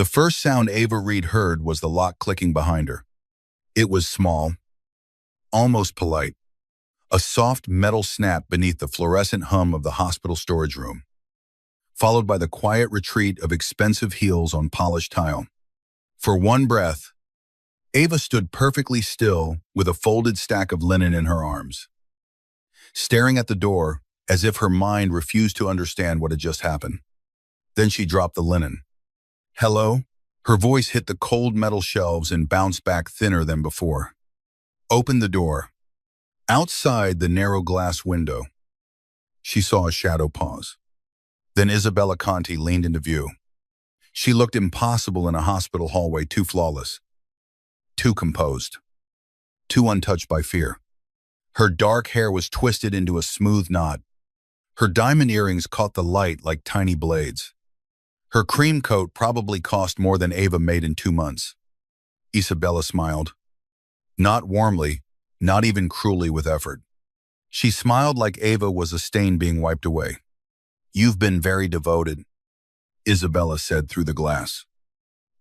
The first sound Ava Reed heard was the lock clicking behind her. It was small, almost polite, a soft metal snap beneath the fluorescent hum of the hospital storage room, followed by the quiet retreat of expensive heels on polished tile. For one breath, Ava stood perfectly still with a folded stack of linen in her arms, staring at the door as if her mind refused to understand what had just happened. Then she dropped the linen. "Hello?" Her voice hit the cold metal shelves and bounced back thinner than before. Opened the door. Outside the narrow glass window, she saw a shadow pause. Then Isabella Conti leaned into view. She looked impossible in a hospital hallway, too flawless, too composed, too untouched by fear. Her dark hair was twisted into a smooth knot. Her diamond earrings caught the light like tiny blades. Her cream coat probably cost more than Ava made in 2 months. Isabella smiled. Not warmly, not even cruelly with effort. She smiled like Ava was a stain being wiped away. "You've been very devoted," Isabella said through the glass.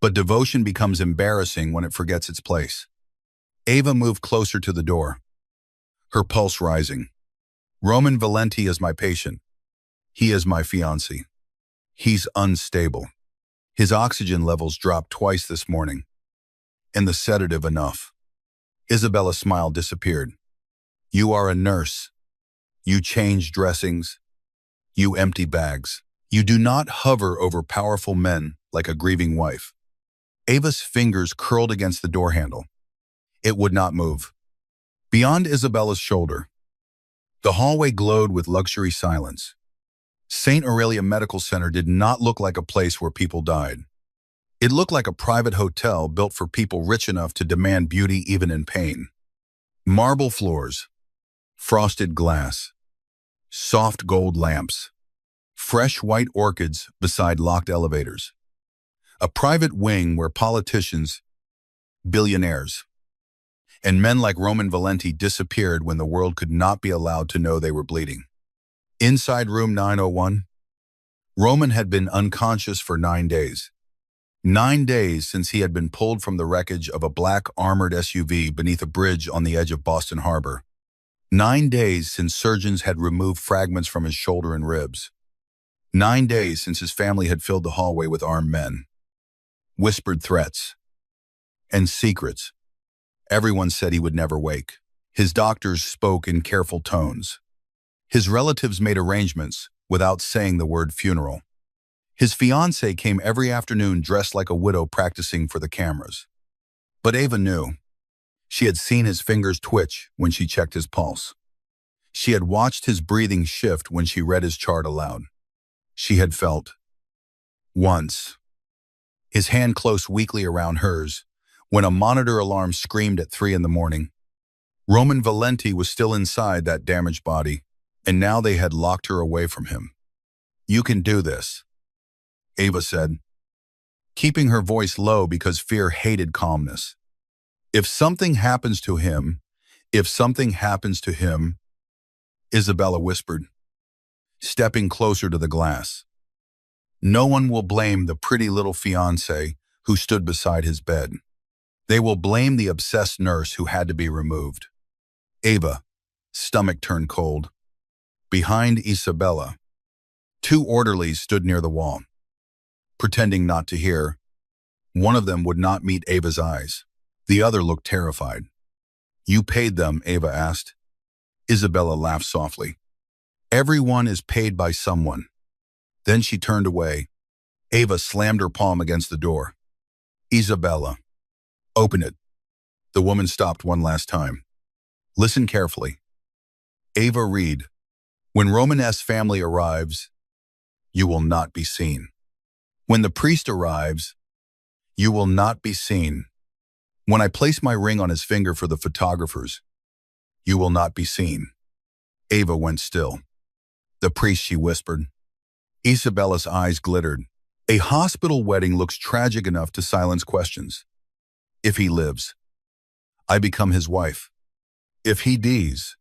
"But devotion becomes embarrassing when it forgets its place." Ava moved closer to the door, her pulse rising. "Roman Valenti is my patient. He is my fiancé. He's unstable. His oxygen levels dropped twice this morning. And the sedative enough." Isabella's smile disappeared. "You are a nurse. You change dressings. You empty bags. You do not hover over powerful men like a grieving wife." Ava's fingers curled against the door handle. It would not move. Beyond Isabella's shoulder, the hallway glowed with luxury silence. St. Aurelia Medical Center did not look like a place where people died. It looked like a private hotel built for people rich enough to demand beauty even in pain. Marble floors, frosted glass, soft gold lamps, fresh white orchids beside locked elevators. A private wing where politicians, billionaires, and men like Roman Valenti disappeared when the world could not be allowed to know they were bleeding. Inside room 901, Roman had been unconscious for 9 days. 9 days since he had been pulled from the wreckage of a black armored SUV beneath a bridge on the edge of Boston Harbor. 9 days since surgeons had removed fragments from his shoulder and ribs. 9 days since his family had filled the hallway with armed men. Whispered threats and secrets. Everyone said he would never wake. His doctors spoke in careful tones. His relatives made arrangements without saying the word funeral. His fiancée came every afternoon dressed like a widow practicing for the cameras. But Ava knew. She had seen his fingers twitch when she checked his pulse. She had watched his breathing shift when she read his chart aloud. She had felt, once, his hand close weakly around hers when a monitor alarm screamed at 3 in the morning. Roman Valenti was still inside that damaged body, and now they had locked her away from him. "You can do this," Ava said, keeping her voice low because fear hated calmness. "If something happens to him, if something happens to him," Isabella whispered, stepping closer to the glass. "No one will blame the pretty little fiancé who stood beside his bed. They will blame the obsessed nurse who had to be removed." Ava, stomach turned cold. Behind Isabella, 2 orderlies stood near the wall, pretending not to hear. One of them would not meet Ava's eyes. The other looked terrified. "You paid them?" Ava asked. Isabella laughed softly. "Everyone is paid by someone." Then she turned away. Ava slammed her palm against the door. "Isabella, open it." The woman stopped one last time. "Listen carefully. Ava Reed, when Roman S. family arrives, you will not be seen. When the priest arrives, you will not be seen. When I place my ring on his finger for the photographers, you will not be seen." Ava went still. "The priest," she whispered. Isabella's eyes glittered. "A hospital wedding looks tragic enough to silence questions. If he lives, I become his wife. If he dies,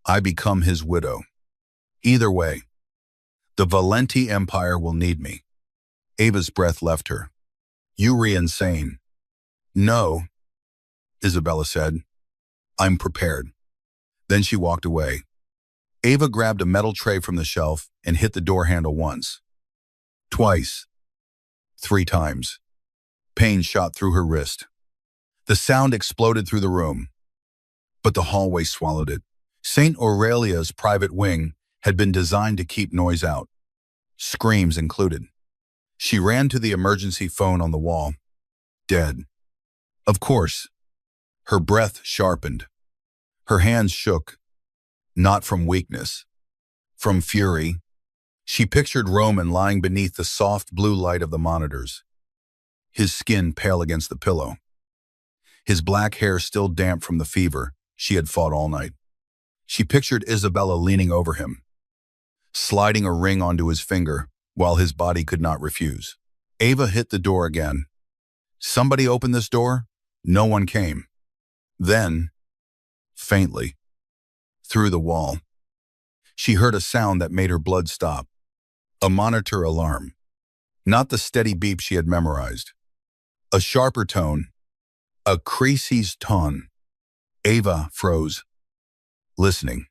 I become his widow. Either way, the Valenti Empire will need me." Ava's breath left her. You re-insane. No, Isabella said. I'm prepared. Then she walked away. Ava grabbed a metal tray from the shelf and hit the door handle once. Twice. 3 times. Pain shot through her wrist. The sound exploded through the room. But the hallway swallowed it. St. Aurelia's private wing had been designed to keep noise out, screams included. She ran to the emergency phone on the wall. Dead. Of course. Her breath sharpened. Her hands shook. Not from weakness. From fury. She pictured Roman lying beneath the soft blue light of the monitors, his skin pale against the pillow, his black hair still damp from the fever she had fought all night. She pictured Isabella leaning over him, sliding a ring onto his finger while his body could not refuse. Ava hit the door again. Somebody open this door? No one came. Then, faintly, through the wall, she heard a sound that made her blood stop. A monitor alarm. Not the steady beep she had memorized. A sharper tone. A crisis tone. Ava froze, listening.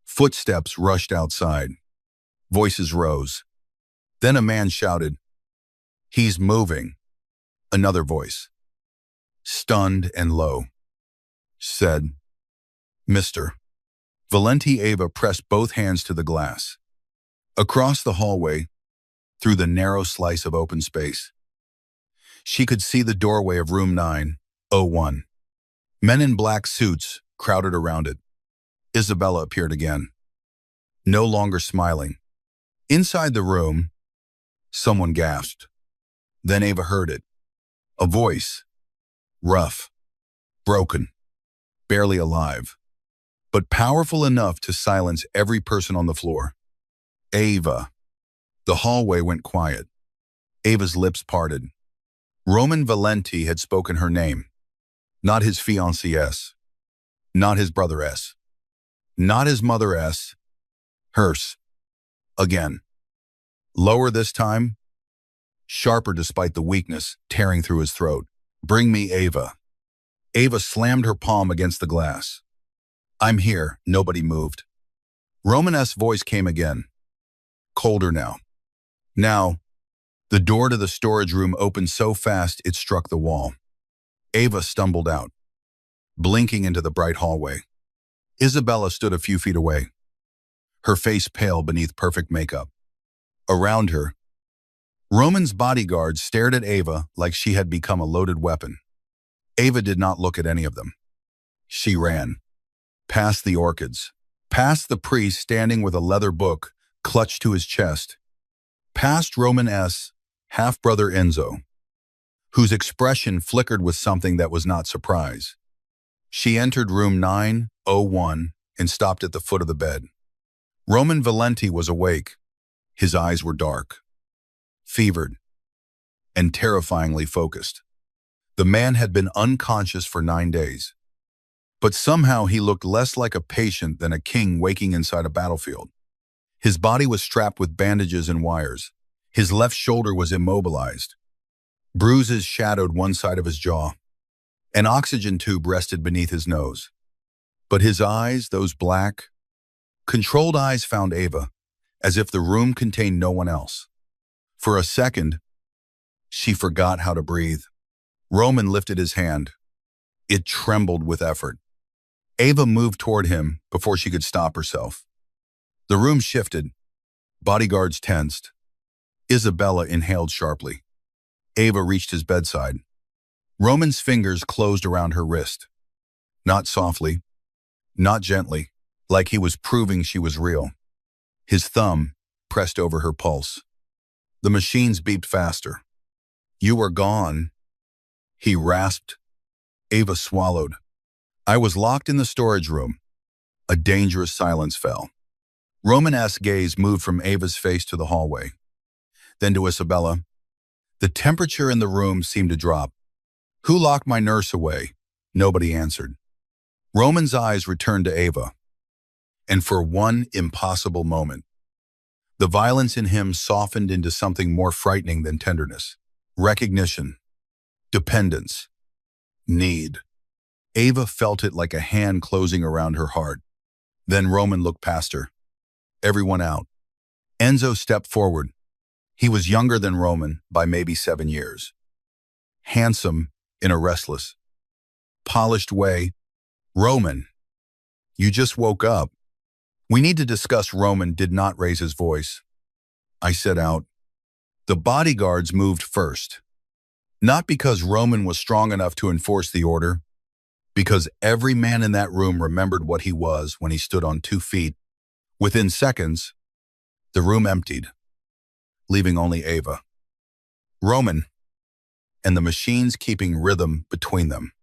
Footsteps rushed outside. Voices rose. Then a man shouted, "He's moving." Another voice, stunned and low, said, "Mr." Valenti. Ava pressed both hands to the glass. Across the hallway, through the narrow slice of open space, she could see the doorway of room 901. Men in black suits crowded around it. Isabella appeared again, no longer smiling. Inside the room, someone gasped. Then Ava heard it. A voice, rough, broken, barely alive, but powerful enough to silence every person on the floor. Ava. The hallway went quiet. Ava's lips parted. Roman Valenti had spoken her name. Not his fiancée S. Not his brother S. Not his mother S. Hers. Again. Lower this time. Sharper despite the weakness tearing through his throat. Bring me Ava. Ava slammed her palm against the glass. I'm here. Nobody moved. Roman S. voice came again. Colder now. Now, the door to the storage room opened so fast it struck the wall. Ava stumbled out, blinking into the bright hallway. Isabella stood a few feet away, her face pale beneath perfect makeup. Around her, Roman's bodyguards stared at Ava like she had become a loaded weapon. Ava did not look at any of them. She ran, past the orchids, past the priest standing with a leather book clutched to his chest, past Roman S., half-brother Enzo, whose expression flickered with something that was not surprise. She entered room 901 and stopped at the foot of the bed. Roman Valenti was awake. His eyes were dark, fevered, and terrifyingly focused. The man had been unconscious for 9 days, but somehow he looked less like a patient than a king waking inside a battlefield. His body was strapped with bandages and wires. His left shoulder was immobilized. Bruises shadowed one side of his jaw. An oxygen tube rested beneath his nose. But his eyes, those black, controlled eyes, found Ava, as if the room contained no one else. For a second, she forgot how to breathe. Roman lifted his hand. It trembled with effort. Ava moved toward him before she could stop herself. The room shifted. Bodyguards tensed. Isabella inhaled sharply. Ava reached his bedside. Roman's fingers closed around her wrist. Not softly, not gently, like he was proving she was real. His thumb pressed over her pulse. The machines beeped faster. You are gone, he rasped. Ava swallowed. I was locked in the storage room. A dangerous silence fell. Roman S. gaze moved from Ava's face to the hallway, then to Isabella. The temperature in the room seemed to drop. Who locked my nurse away? Nobody answered. Roman's eyes returned to Ava, and for one impossible moment, the violence in him softened into something more frightening than tenderness. Recognition. Dependence. Need. Ava felt it like a hand closing around her heart. Then Roman looked past her. Everyone out. Enzo stepped forward. He was younger than Roman by maybe 7 years. Handsome in a restless, polished way. Roman, you just woke up. We need to discuss. Roman did not raise his voice. I said out. The bodyguards moved first. Not because Roman was strong enough to enforce the order, because every man in that room remembered what he was when he stood on 2 feet. Within seconds, the room emptied, leaving only Ava, Roman, and the machines keeping rhythm between them.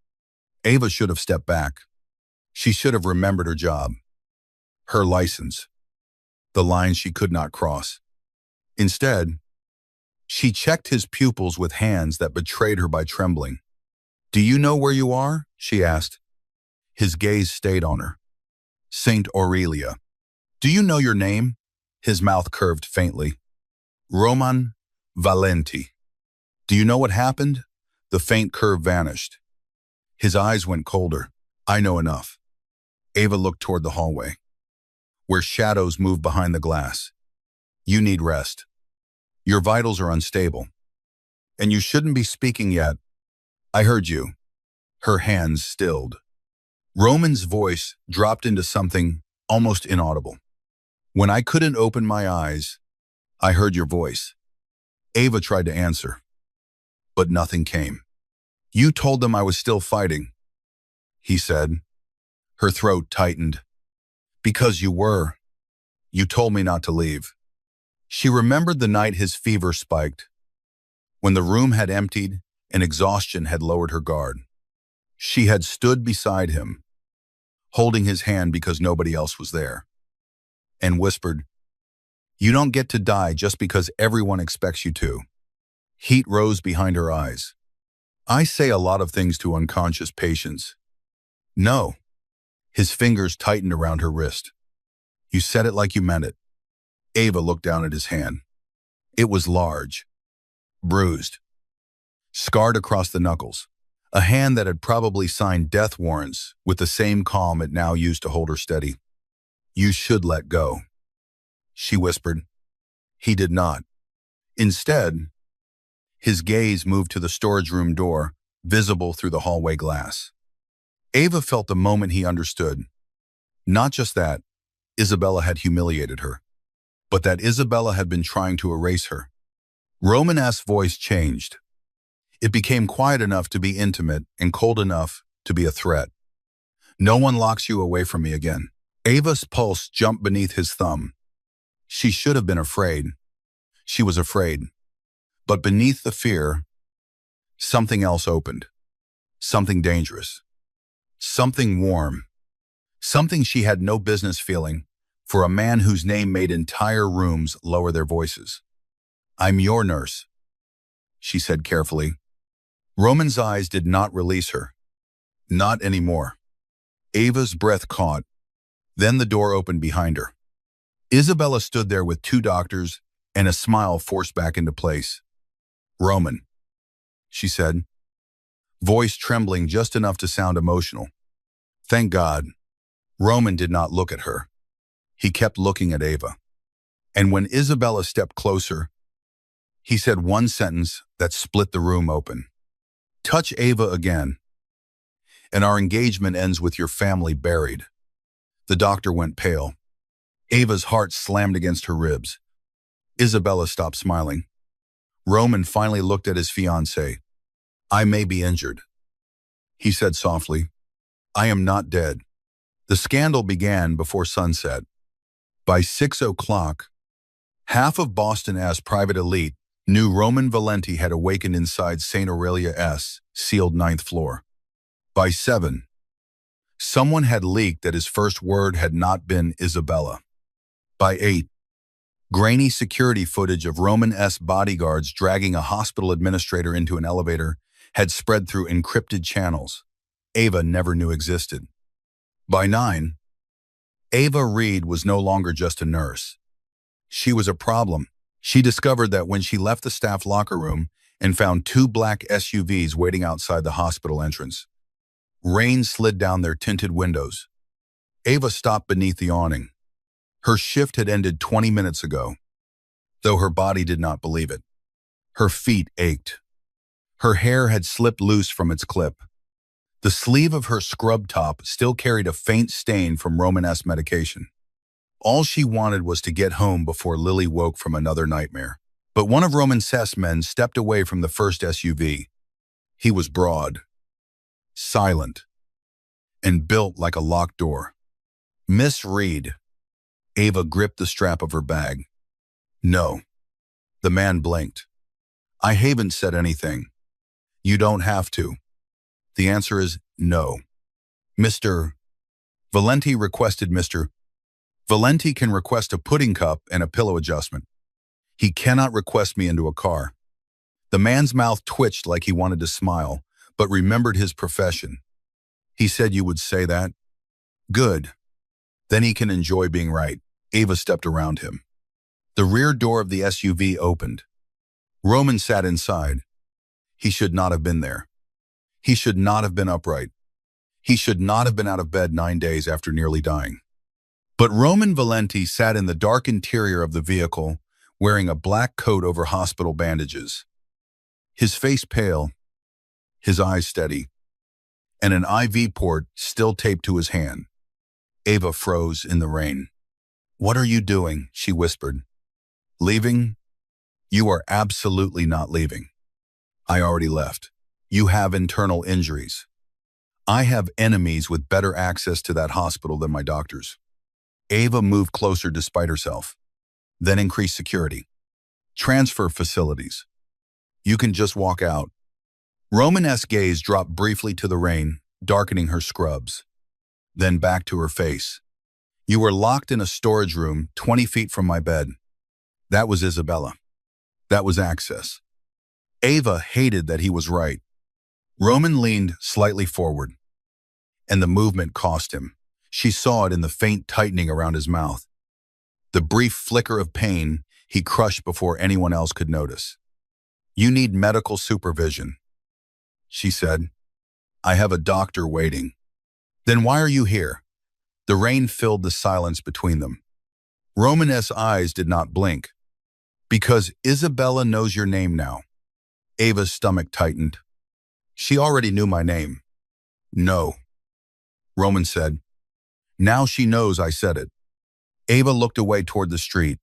Ava should have stepped back. She should have remembered her job, her license, the line she could not cross. Instead, she checked his pupils with hands that betrayed her by trembling. Do you know where you are? She asked. His gaze stayed on her. Saint Aurelia. Do you know your name? His mouth curved faintly. Roman Valenti. Do you know what happened? The faint curve vanished. His eyes went colder. I know enough. Ava looked toward the hallway, where shadows moved behind the glass. You need rest. Your vitals are unstable. And you shouldn't be speaking yet. I heard you. Her hands stilled. Roman's voice dropped into something almost inaudible. When I couldn't open my eyes, I heard your voice. Ava tried to answer, but nothing came. You told them I was still fighting, he said. Her throat tightened. Because you were. You told me not to leave. She remembered the night his fever spiked, when the room had emptied and exhaustion had lowered her guard. She had stood beside him, holding his hand because nobody else was there, and whispered, You don't get to die just because everyone expects you to. Heat rose behind her eyes. I say a lot of things to unconscious patients. No. His fingers tightened around her wrist. You said it like you meant it. Ava looked down at his hand. It was large, bruised, scarred across the knuckles, a hand that had probably signed death warrants with the same calm it now used to hold her steady. You should let go, she whispered. He did not. Instead, his gaze moved to the storage room door, visible through the hallway glass. Ava felt the moment he understood. Not just that Isabella had humiliated her, but that Isabella had been trying to erase her. Roman's voice changed. It became quiet enough to be intimate and cold enough to be a threat. No one locks you away from me again. Ava's pulse jumped beneath his thumb. She should have been afraid. She was afraid. But beneath the fear, something else opened. Something dangerous. Something warm. Something she had no business feeling for a man whose name made entire rooms lower their voices. I'm your nurse, she said carefully. Roman's eyes did not release her. Not anymore. Ava's breath caught. Then the door opened behind her. Isabella stood there with 2 doctors and a smile forced back into place. Roman, she said, voice trembling just enough to sound emotional. Thank God. Roman did not look at her. He kept looking at Ava. And when Isabella stepped closer, he said one sentence that split the room open. Touch Ava again, and our engagement ends with your family buried. The doctor went pale. Ava's heart slammed against her ribs. Isabella stopped smiling. Roman finally looked at his fiancée. I may be injured, he said softly. I am not dead. The scandal began before sunset. By 6 o'clock, half of Boston's private elite knew Roman Valenti had awakened inside St. Aurelia's sealed 9th floor. By 7, someone had leaked that his first word had not been Isabella. By 8, grainy security footage of Roman's bodyguards dragging a hospital administrator into an elevator had spread through encrypted channels Ava never knew existed. By 9, Ava Reed was no longer just a nurse. She was a problem. She discovered that when she left the staff locker room and found two black SUVs waiting outside the hospital entrance. Rain slid down their tinted windows. Ava stopped beneath the awning. Her shift had ended 20 minutes ago, though her body did not believe it. Her feet ached. Her hair had slipped loose from its clip. The sleeve of her scrub top still carried a faint stain from Romanesque medication. All she wanted was to get home before Lily woke from another nightmare. But one of Romanesque's men stepped away from the first SUV. He was broad, silent, and built like a locked door. "Miss Reed." Ava gripped the strap of her bag. "No." The man blinked. "I haven't said anything. You don't have to." "The answer is no." Mr. Valenti requested Mr. Valenti can request a pudding cup and a pillow adjustment. He cannot request me into a car. The man's mouth twitched like he wanted to smile, but remembered his profession. "He said you would say that?" "Good. Then he can enjoy being right." Ava stepped around him. The rear door of the SUV opened. Roman sat inside. He should not have been there. He should not have been upright. He should not have been out of bed 9 days after nearly dying. But Roman Valenti sat in the dark interior of the vehicle, wearing a black coat over hospital bandages. His face pale, his eyes steady, and an IV port still taped to his hand. Ava froze in the rain. "What are you doing?" she whispered. "Leaving? You are absolutely not leaving." "I already left. You have internal injuries. I have enemies with better access to that hospital than my doctors." Ava moved closer despite herself, then increased security. "Transfer facilities. You can just walk out." Romanesque's gaze dropped briefly to the rain, darkening her scrubs, then back to her face. "You were locked in a storage room 20 feet from my bed. That was Isabella. That was access." Ava hated that he was right. Roman leaned slightly forward, and the movement cost him. She saw it in the faint tightening around his mouth. The brief flicker of pain he crushed before anyone else could notice. "You need medical supervision," she said. "I have a doctor waiting." "Then why are you here?" The rain filled the silence between them. Romanesque's eyes did not blink. "Because Isabella knows your name now." Ava's stomach tightened. "She already knew my name." "No," Roman said. "Now she knows I said it." Ava looked away toward the street,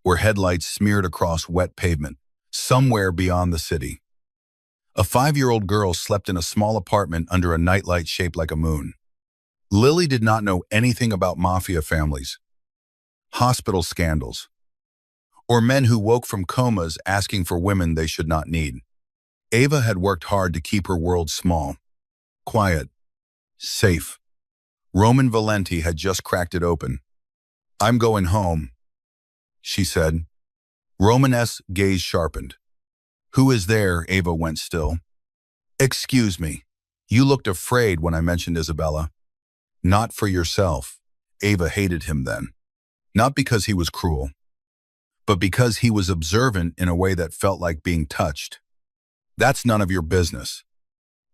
where headlights smeared across wet pavement, somewhere beyond the city. A 5-year-old girl slept in a small apartment under a nightlight shaped like a moon. Lily did not know anything about mafia families, hospital scandals, or men who woke from comas asking for women they should not need. Ava had worked hard to keep her world small, quiet, safe. Roman Valenti had just cracked it open. "I'm going home," she said. Romanesque's gaze sharpened. "Who is there?" Ava went still. "Excuse me. You looked afraid when I mentioned Isabella." "Not for yourself." Ava hated him then. Not because he was cruel, but because he was observant in a way that felt like being touched. "That's none of your business.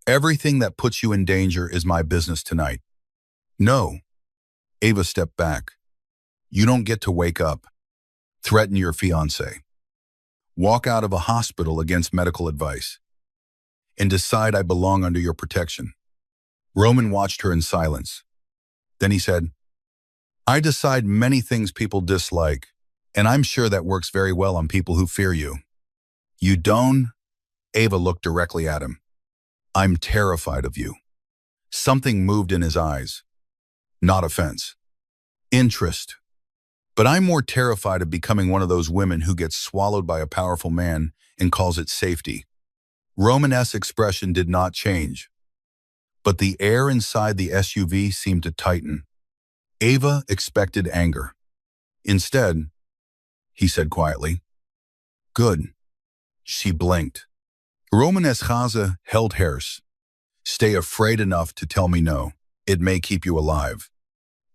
Everything that puts you in danger is my business tonight." "No." Ava stepped back. "You don't get to wake up, threaten your fiancé, walk out of a hospital against medical advice, and decide I belong under your protection." Roman watched her in silence. Then he said, "I decide many things people dislike, and I'm sure that works very well on people who fear you." "You don't?" Ava looked directly at him. "I'm terrified of you." Something moved in his eyes. Not offense. Interest. "But I'm more terrified of becoming one of those women who gets swallowed by a powerful man and calls it safety." Romanesque's expression did not change, but the air inside the SUV seemed to tighten. Ava expected anger. Instead, he said quietly, "Good." She blinked. Romanesque held hers. "Stay afraid enough to tell me no. It may keep you alive."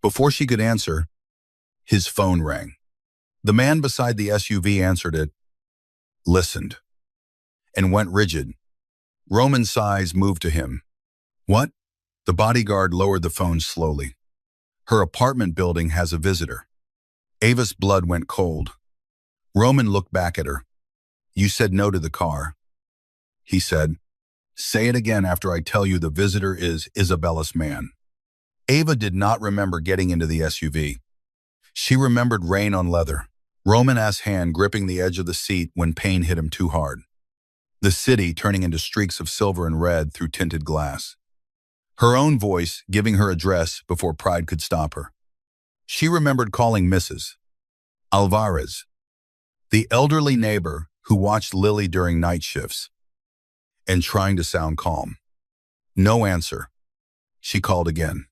Before she could answer, his phone rang. The man beside the SUV answered it, listened, and went rigid. Roman's sighs moved to him. What? The bodyguard lowered the phone slowly. Her apartment building has a visitor. Ava's blood went cold. Roman looked back at her. You said no to the car. He said, say it again after I tell you the visitor is Isabella's man. Ava did not remember getting into the SUV. She remembered rain on leather, Roman's hand gripping the edge of the seat when pain hit him too hard. The city turning into streaks of silver and red through tinted glass. Her own voice giving her address before pride could stop her. She remembered calling Mrs. Alvarez, the elderly neighbor who watched Lily during night shifts, and trying to sound calm. No answer. She called again.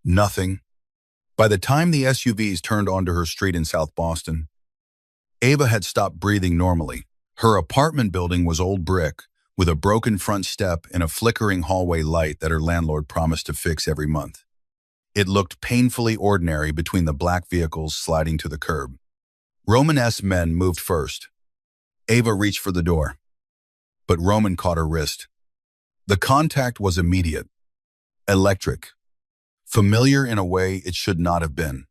Nothing. By the time the SUVs turned onto her street in South Boston, Ava had stopped breathing normally. Her apartment building was old brick, with a broken front step and a flickering hallway light that her landlord promised to fix every month. It looked painfully ordinary between the black vehicles sliding to the curb. Roman's men moved first. Ava reached for the door, but Roman caught her wrist. The contact was immediate, electric, familiar in a way it should not have been.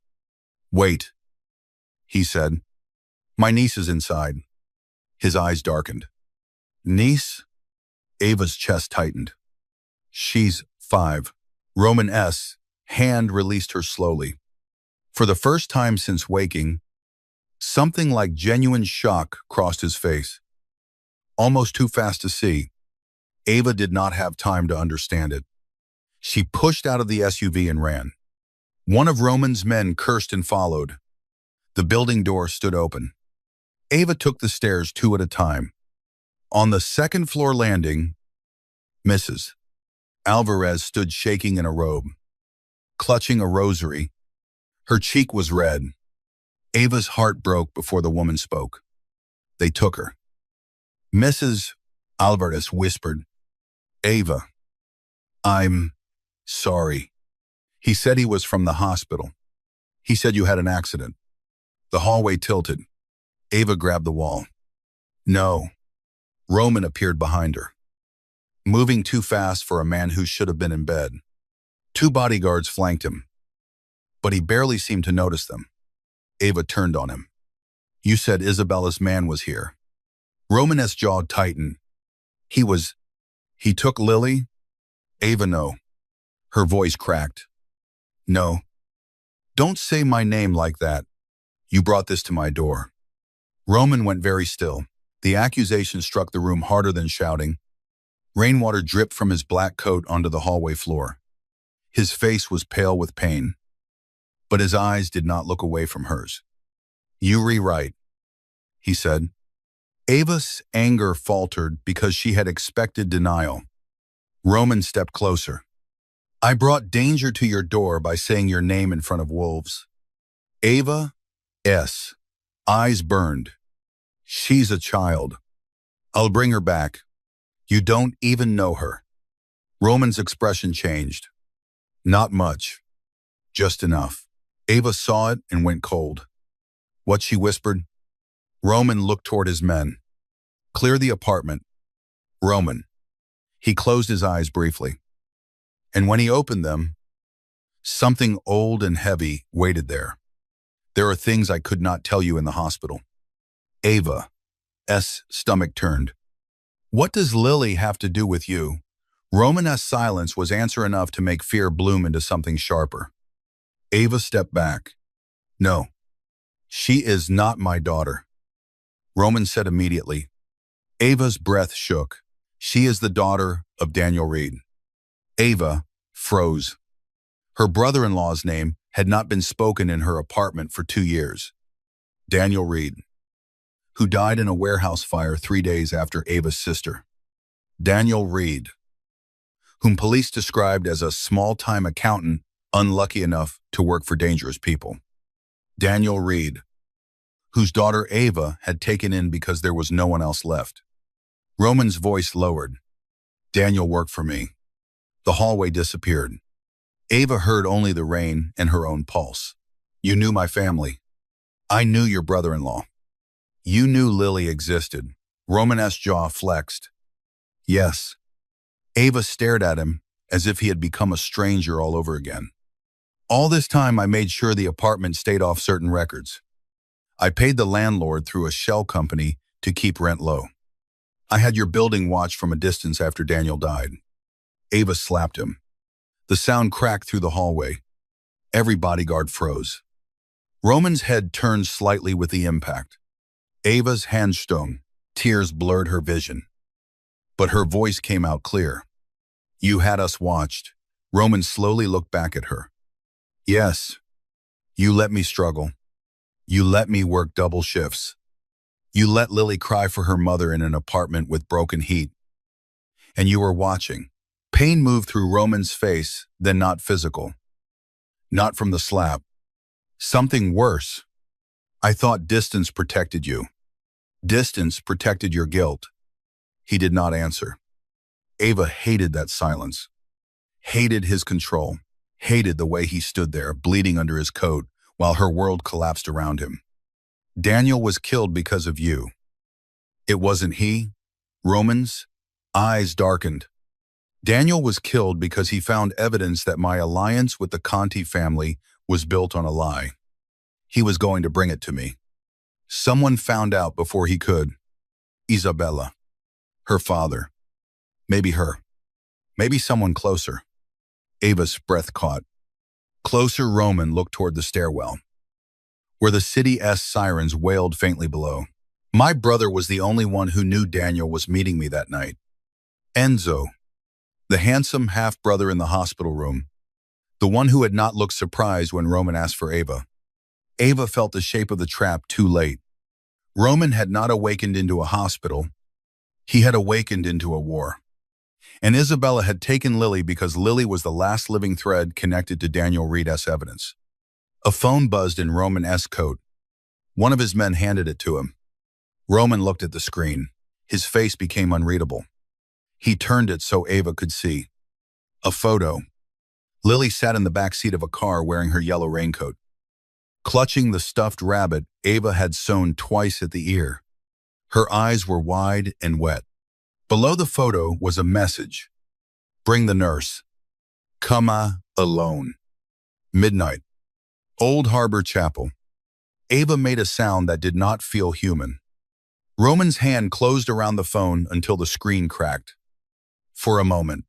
Wait, he said. My niece is inside. His eyes darkened. Niece? Ava's chest tightened. She's 5. Roman's hand released her slowly. For the first time since waking, something like genuine shock crossed his face. Almost too fast to see, Ava did not have time to understand it. She pushed out of the SUV and ran. One of Roman's men cursed and followed. The building door stood open. Ava took the stairs 2 at a time. On the second-floor landing, Mrs. Alvarez stood shaking in a robe, clutching a rosary. Her cheek was red. Ava's heart broke before the woman spoke. They took her. Mrs. Alvarez whispered, Ava, I'm sorry. He said he was from the hospital. He said you had an accident. The hallway tilted. Ava grabbed the wall. No. Roman appeared behind her, moving too fast for a man who should have been in bed. 2 bodyguards flanked him, but he barely seemed to notice them. Ava turned on him. You said Isabella's man was here. Roman's jaw tightened. He took Lily? Ava, no. Her voice cracked. No. Don't say my name like that. You brought this to my door. Roman went very still. The accusation struck the room harder than shouting. Rainwater dripped from his black coat onto the hallway floor. His face was pale with pain, but his eyes did not look away from hers. You rewrite, he said. Ava's anger faltered because she had expected denial. Roman stepped closer. I brought danger to your door by saying your name in front of wolves. Ava S. Eyes burned. She's a child. I'll bring her back. You don't even know her. Roman's expression changed. Not much. Just enough. Ava saw it and went cold. What she whispered? Roman looked toward his men. Clear the apartment. Roman. He closed his eyes briefly. And when he opened them, something old and heavy waited there. There are things I could not tell you in the hospital. Ava's stomach turned. What does Lily have to do with you? Roman's silence was answer enough to make fear bloom into something sharper. Ava stepped back. No, she is not my daughter. Roman said immediately. Ava's breath shook. She is the daughter of Daniel Reed. Ava froze. Her brother-in-law's name had not been spoken in her apartment for 2 years. Daniel Reed, who died in a warehouse fire 3 days after Ava's sister. Daniel Reed, whom police described as a small-time accountant unlucky enough to work for dangerous people. Daniel Reed, whose daughter Ava had taken in because there was no one else left. Roman's voice lowered. Daniel worked for me. The hallway disappeared. Ava heard only the rain and her own pulse. You knew my family. I knew your brother-in-law. You knew Lily existed. Roman's jaw flexed. Yes. Ava stared at him as if he had become a stranger all over again. All this time I made sure the apartment stayed off certain records. I paid the landlord through a shell company to keep rent low. I had your building watched from a distance after Daniel died. Ava slapped him. The sound cracked through the hallway. Every bodyguard froze. Roman's head turned slightly with the impact. Ava's hand stung. Tears blurred her vision. But her voice came out clear. You had us watched. Roman slowly looked back at her. Yes. You let me struggle. You let me work double shifts. You let Lily cry for her mother in an apartment with broken heat. And you were watching. Pain moved through Roman's face, then not physical. Not from the slap. Something worse. I thought distance protected you. Distance protected your guilt. He did not answer. Ava hated that silence. Hated his control. Hated the way he stood there, bleeding under his coat, while her world collapsed around him. Daniel was killed because of you. It wasn't he. Roman's eyes darkened. Daniel was killed because he found evidence that my alliance with the Conti family was built on a lie. He was going to bring it to me. Someone found out before he could. Isabella. Her father. Maybe her. Maybe someone closer. Ava's breath caught. Closer, Roman looked toward the stairwell, where the city's sirens wailed faintly below. My brother was the only one who knew Daniel was meeting me that night. Enzo, the handsome half-brother in the hospital room, the one who had not looked surprised when Roman asked for Ava. Ava felt the shape of the trap too late. Roman had not awakened into a hospital. He had awakened into a war. And Isabella had taken Lily because Lily was the last living thread connected to Daniel Reed's evidence. A phone buzzed in Roman's coat. One of his men handed it to him. Roman looked at the screen. His face became unreadable. He turned it so Ava could see. A photo. Lily sat in the back seat of a car wearing her yellow raincoat. Clutching the stuffed rabbit Ava had sewn twice at the ear. Her eyes were wide and wet. Below the photo was a message. Bring the nurse. Come alone. Midnight. Old Harbor Chapel. Ava made a sound that did not feel human. Roman's hand closed around the phone until the screen cracked. For a moment.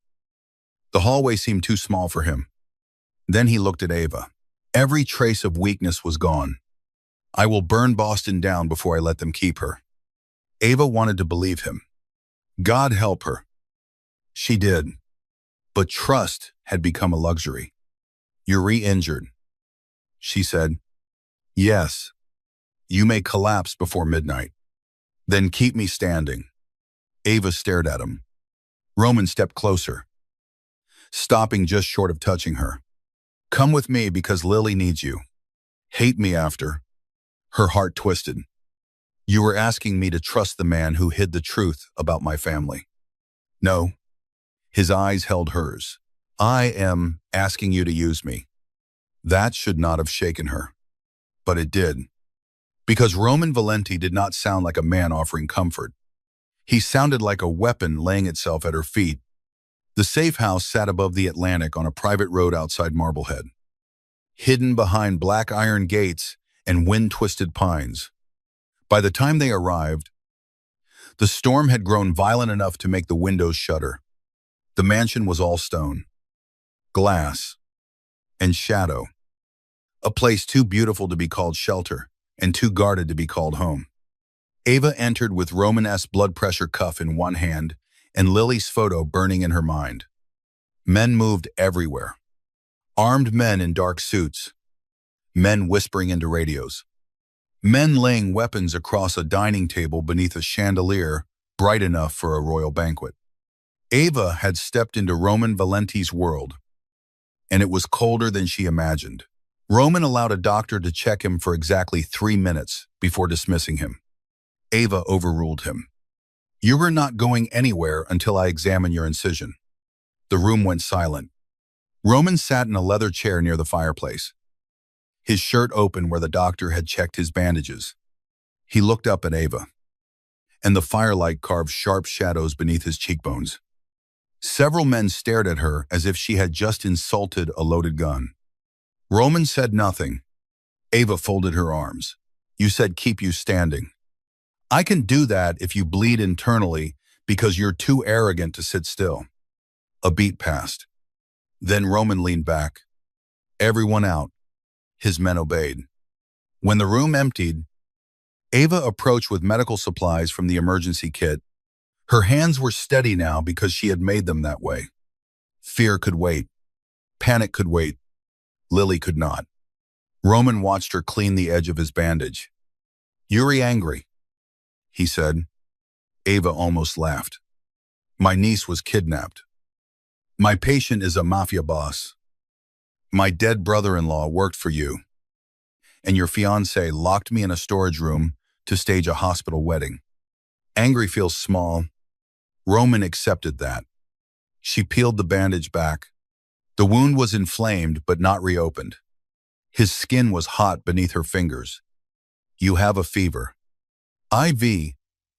The hallway seemed too small for him. Then he looked at Ava. Every trace of weakness was gone. I will burn Boston down before I let them keep her. Ava wanted to believe him. God help her. She did. But trust had become a luxury. You're re-injured. She said, yes. You may collapse before midnight. Then keep me standing. Ava stared at him. Roman stepped closer, stopping just short of touching her. Come with me because Lily needs you. Hate me after. Her heart twisted. You were asking me to trust the man who hid the truth about my family. No. His eyes held hers. I am asking you to use me. That should not have shaken her. But it did. Because Roman Valenti did not sound like a man offering comfort. He sounded like a weapon laying itself at her feet. The safe house sat above the Atlantic on a private road outside Marblehead, hidden behind black iron gates and wind-twisted pines. By the time they arrived, the storm had grown violent enough to make the windows shudder. The mansion was all stone, glass, and shadow, a place too beautiful to be called shelter and too guarded to be called home. Ava entered with Roman's blood pressure cuff in one hand and Lily's photo burning in her mind. Men moved everywhere. Armed men in dark suits. Men whispering into radios. Men laying weapons across a dining table beneath a chandelier bright enough for a royal banquet. Ava had stepped into Roman Valenti's world, and it was colder than she imagined. Roman allowed a doctor to check him for exactly 3 minutes before dismissing him. Ava overruled him. You were not going anywhere until I examine your incision. The room went silent. Roman sat in a leather chair near the fireplace, his shirt open where the doctor had checked his bandages. He looked up at Ava. and the firelight carved sharp shadows beneath his cheekbones. Several men stared at her as if she had just insulted a loaded gun. Roman said nothing. Ava folded her arms. You said keep you standing. I can do that if you bleed internally because you're too arrogant to sit still. A beat passed. Then Roman leaned back. Everyone out. His men obeyed. When the room emptied, Ava approached with medical supplies from the emergency kit. Her hands were steady now because she had made them that way. Fear could wait. Panic could wait. Lily could not. Roman watched her clean the edge of his bandage. You're angry, he said. Ava almost laughed. My niece was kidnapped. My patient is a mafia boss. My dead brother-in-law worked for you. And your fiancé locked me in a storage room to stage a hospital wedding. Angry feels small. Roman accepted that. She peeled the bandage back. The wound was inflamed but not reopened. His skin was hot beneath her fingers. You have a fever. IV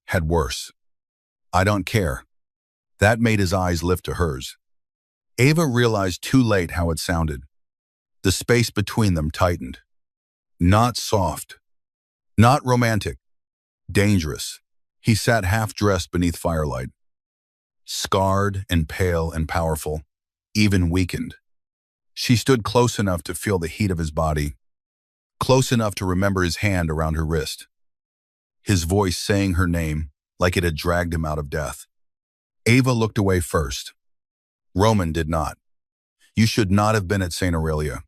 had worse. I don't care. That made his eyes lift to hers. Ava realized too late how it sounded. The space between them tightened. Not soft. Not romantic. Dangerous. He sat half-dressed beneath firelight. Scarred and pale and powerful, even weakened. She stood close enough to feel the heat of his body, close enough to remember his hand around her wrist. His voice saying her name like it had dragged him out of death. Ava looked away first. Roman did not. You should not have been at St. Aurelia,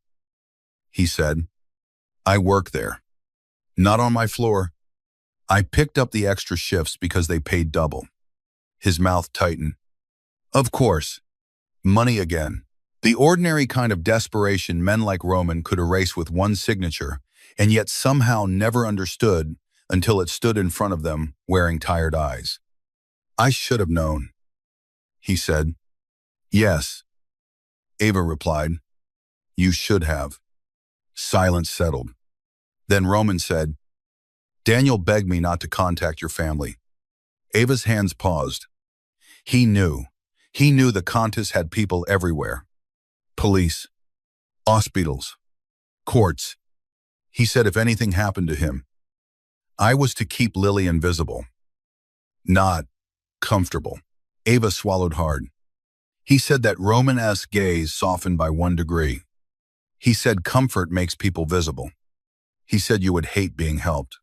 he said. I work there. Not on my floor. I picked up the extra shifts because they paid double. His mouth tightened. Of course. Money again. The ordinary kind of desperation men like Roman could erase with one signature, and yet somehow never understood until it stood in front of them, wearing tired eyes. I should have known, he said. Yes, Ava replied. You should have. Silence settled. Then Roman said, Daniel begged me not to contact your family. Ava's hands paused. He knew. He knew the Countess had people everywhere. Police. Hospitals. Courts. He said if anything happened to him, I was to keep Lily invisible. Not comfortable. Ava swallowed hard. He said that Roman-esque gaze softened by 1 degree. He said comfort makes people visible. He said you would hate being helped.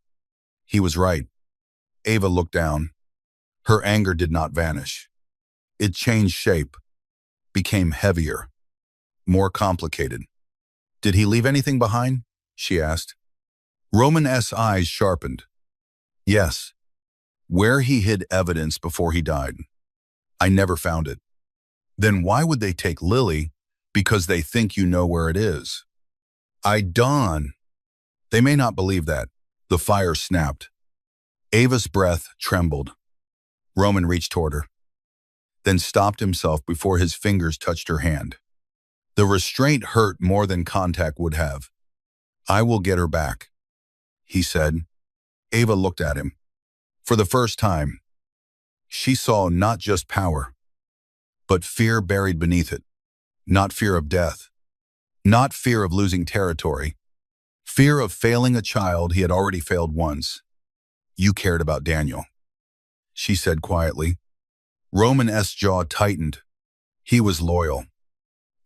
He was right. Ava looked down. Her anger did not vanish. It changed shape, became heavier, more complicated. Did he leave anything behind? She asked. Roman-esque eyes sharpened. Yes. Where he hid evidence before he died. I never found it. Then why would they take Lily? Because they think you know where it is. Dawn. They may not believe that. The fire snapped. Ava's breath trembled. Roman reached toward her, then stopped himself before his fingers touched her hand. The restraint hurt more than contact would have. I will get her back, he said. Ava looked at him. For the first time, she saw not just power, but fear buried beneath it. Not fear of death, not fear of losing territory, fear of failing a child he had already failed once. You cared about Daniel, she said quietly. Roman-esque jaw tightened. He was loyal.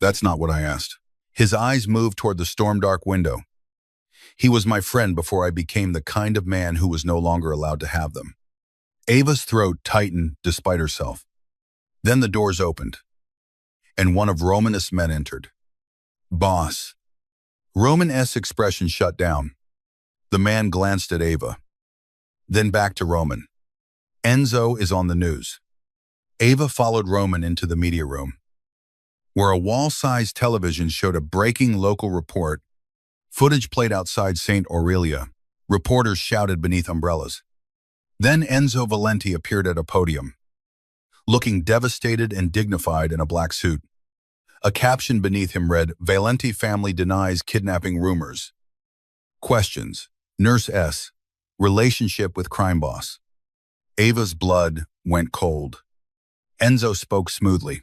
That's not what I asked. His eyes moved toward the storm-dark window. He was my friend before I became the kind of man who was no longer allowed to have them. Ava's throat tightened despite herself. Then the doors opened, and one of Roman-esque men entered. Boss. Roman-esque expression shut down. The man glanced at Ava, then back to Roman. Enzo is on the news. Ava followed Roman into the media room, where a wall-sized television showed a breaking local report. Footage played outside St. Aurelia. Reporters shouted beneath umbrellas. Then Enzo Valenti appeared at a podium, looking devastated and dignified in a black suit. A caption beneath him read, Valenti family denies kidnapping rumors. Questions. Nurse S. Relationship with crime boss. Ava's blood went cold. Enzo spoke smoothly.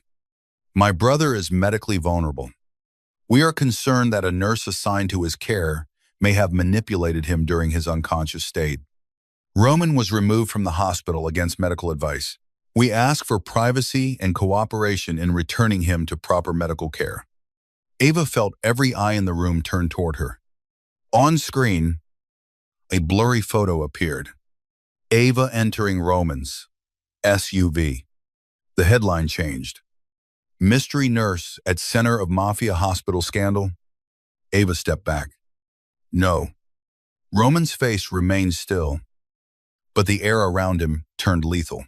My brother is medically vulnerable. We are concerned that a nurse assigned to his care may have manipulated him during his unconscious state. Roman was removed from the hospital against medical advice. We ask for privacy and cooperation in returning him to proper medical care. Ava felt every eye in the room turn toward her. On screen, a blurry photo appeared. Ava entering Roman's SUV. The headline changed. Mystery nurse at center of Mafia hospital scandal. Ava stepped back. No. Roman's face remained still, but the air around him turned lethal.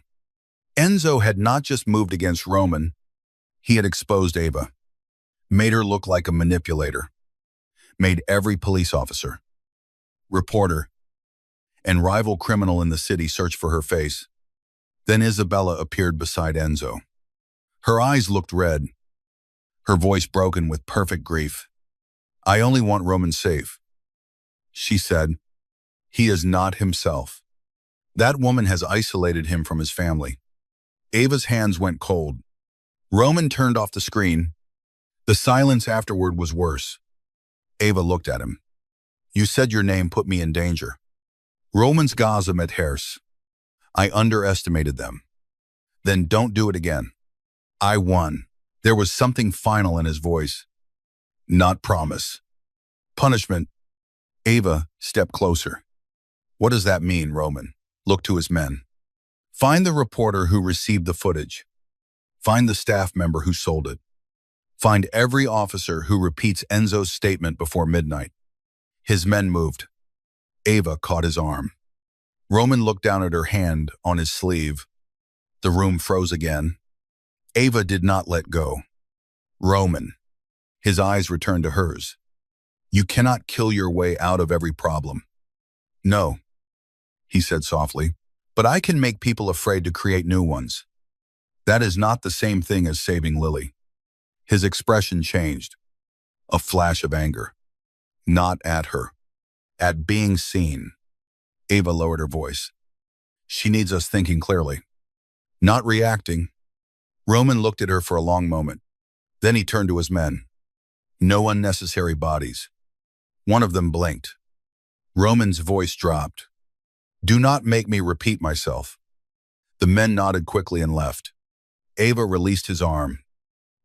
Enzo had not just moved against Roman, he had exposed Ava, made her look like a manipulator, made every police officer, reporter, and rival criminal in the city search for her face. Then Isabella appeared beside Enzo. Her eyes looked red, her voice broken with perfect grief. I only want Roman safe, she said. He is not himself. That woman has isolated him from his family. Ava's hands went cold. Roman turned off the screen. The silence afterward was worse. Ava looked at him. You said your name put me in danger. Roman's Gaza met hers. I underestimated them. Then don't do it again. I won. There was something final in his voice. Not promise. Punishment. Ava stepped closer. What does that mean, Roman? Looked to his men. Find the reporter who received the footage. Find the staff member who sold it. Find every officer who repeats Enzo's statement before midnight. His men moved. Ava caught his arm. Roman looked down at her hand on his sleeve. The room froze again. Ava did not let go. Roman. His eyes returned to hers. You cannot kill your way out of every problem. No, he said softly, but I can make people afraid to create new ones. That is not the same thing as saving Lily. His expression changed. A flash of anger. Not at her. At being seen. Ava lowered her voice. She needs us thinking clearly. Not reacting. Roman looked at her for a long moment. Then he turned to his men. No unnecessary bodies. One of them blinked. Roman's voice dropped. Do not make me repeat myself. The men nodded quickly and left. Ava released his arm.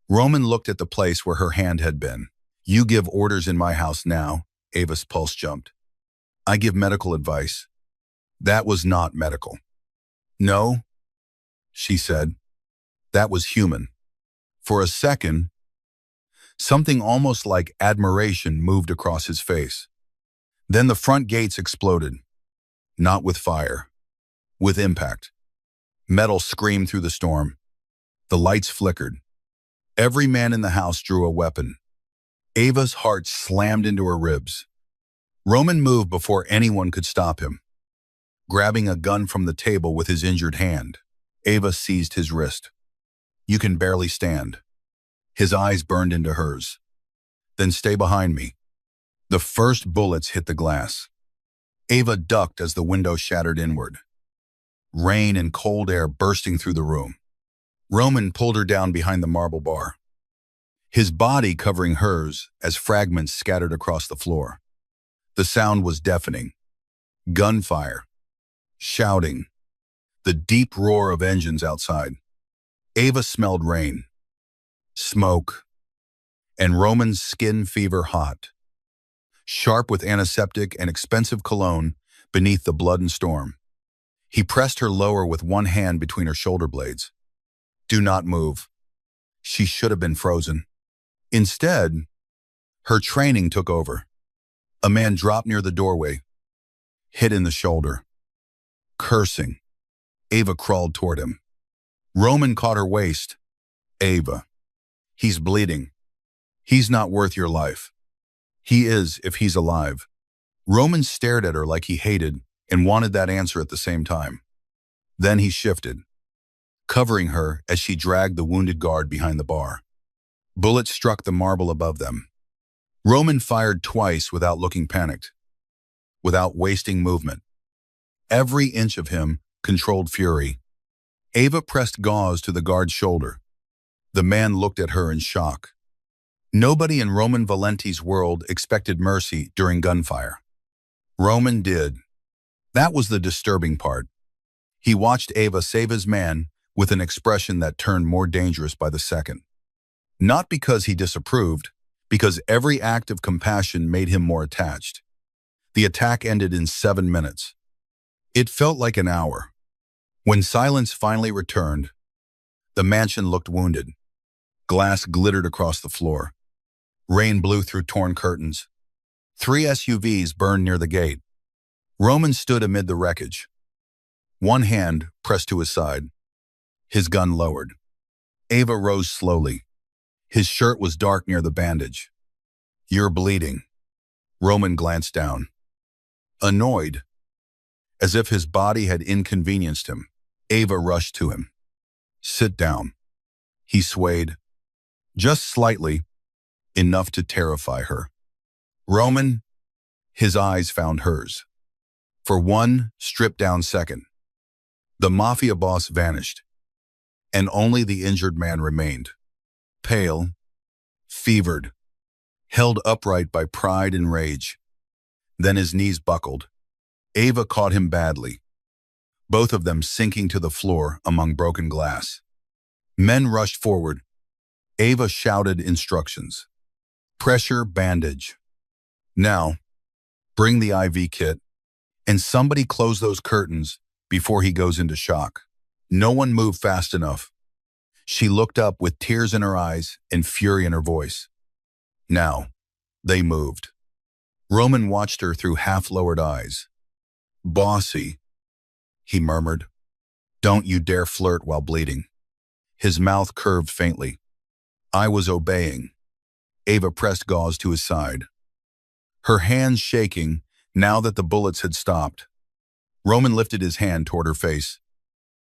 Roman looked at the place where her hand had been. You give orders in my house now. Ava's pulse jumped. I give medical advice. That was not medical. No, she said. That was human. For a second, something almost like admiration moved across his face. Then the front gates exploded. Not with fire, with impact. Metal screamed through the storm. The lights flickered. Every man in the house drew a weapon. Ava's heart slammed into her ribs. Roman moved before anyone could stop him. Grabbing a gun from the table with his injured hand, Ava seized his wrist. You can barely stand. His eyes burned into hers. Then stay behind me. The first bullets hit the glass. Ava ducked as the window shattered inward. Rain and cold air bursting through the room. Roman pulled her down behind the marble bar, his body covering hers as fragments scattered across the floor. The sound was deafening. Gunfire, shouting, the deep roar of engines outside. Ava smelled rain, smoke, and Roman's skin fever hot, sharp with antiseptic and expensive cologne beneath the blood and storm. He pressed her lower with one hand between her shoulder blades. Do not move. She should have been frozen. Instead, her training took over. A man dropped near the doorway, hit in the shoulder. Cursing, Ava crawled toward him. Roman caught her waist. Ava, he's bleeding. He's not worth your life. He is if he's alive. Roman stared at her like he hated and wanted that answer at the same time. Then he shifted, covering her as she dragged the wounded guard behind the bar. Bullets struck the marble above them. Roman fired twice without looking panicked, without wasting movement. Every inch of him controlled fury. Ava pressed gauze to the guard's shoulder. The man looked at her in shock. Nobody in Roman Valenti's world expected mercy during gunfire. Roman did. That was the disturbing part. He watched Ava save his man with an expression that turned more dangerous by the second. Not because he disapproved, because every act of compassion made him more attached. The attack ended in 7 minutes. It felt like an hour. When silence finally returned, the mansion looked wounded. Glass glittered across the floor. Rain blew through torn curtains. 3 SUVs burned near the gate. Roman stood amid the wreckage. One hand pressed to his side. His gun lowered. Ava rose slowly. His shirt was dark near the bandage. "You're bleeding." Roman glanced down. Annoyed, as if his body had inconvenienced him, Ava rushed to him. "Sit down." He swayed, just slightly, enough to terrify her. "Roman," his eyes found hers. For one stripped-down second, the Mafia boss vanished, and only the injured man remained. Pale, fevered, held upright by pride and rage. Then his knees buckled. Ava caught him badly, both of them sinking to the floor among broken glass. Men rushed forward. Ava shouted instructions. "Pressure bandage. Now, bring the IV kit, and somebody close those curtains before he goes into shock." No one moved fast enough. She looked up with tears in her eyes and fury in her voice. Now, they moved. Roman watched her through half-lowered eyes. "Bossy," he murmured. "Don't you dare flirt while bleeding." His mouth curved faintly. "I was obeying." Ava pressed gauze to his side, her hands shaking now that the bullets had stopped. Roman lifted his hand toward her face.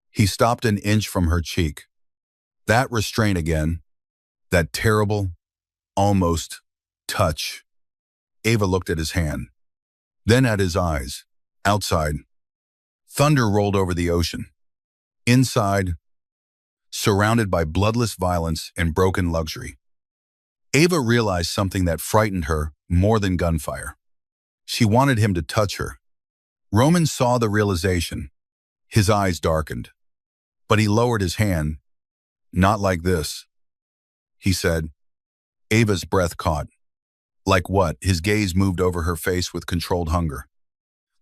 He stopped an inch from her cheek. That restraint again, that terrible, almost, touch. Ava looked at his hand, then at his eyes. Outside, thunder rolled over the ocean. Inside, surrounded by bloodless violence and broken luxury. Ava realized something that frightened her more than gunfire. She wanted him to touch her. Roman saw the realization. His eyes darkened. But he lowered his hand. "Not like this," he said. Ava's breath caught. "Like what?" His gaze moved over her face with controlled hunger.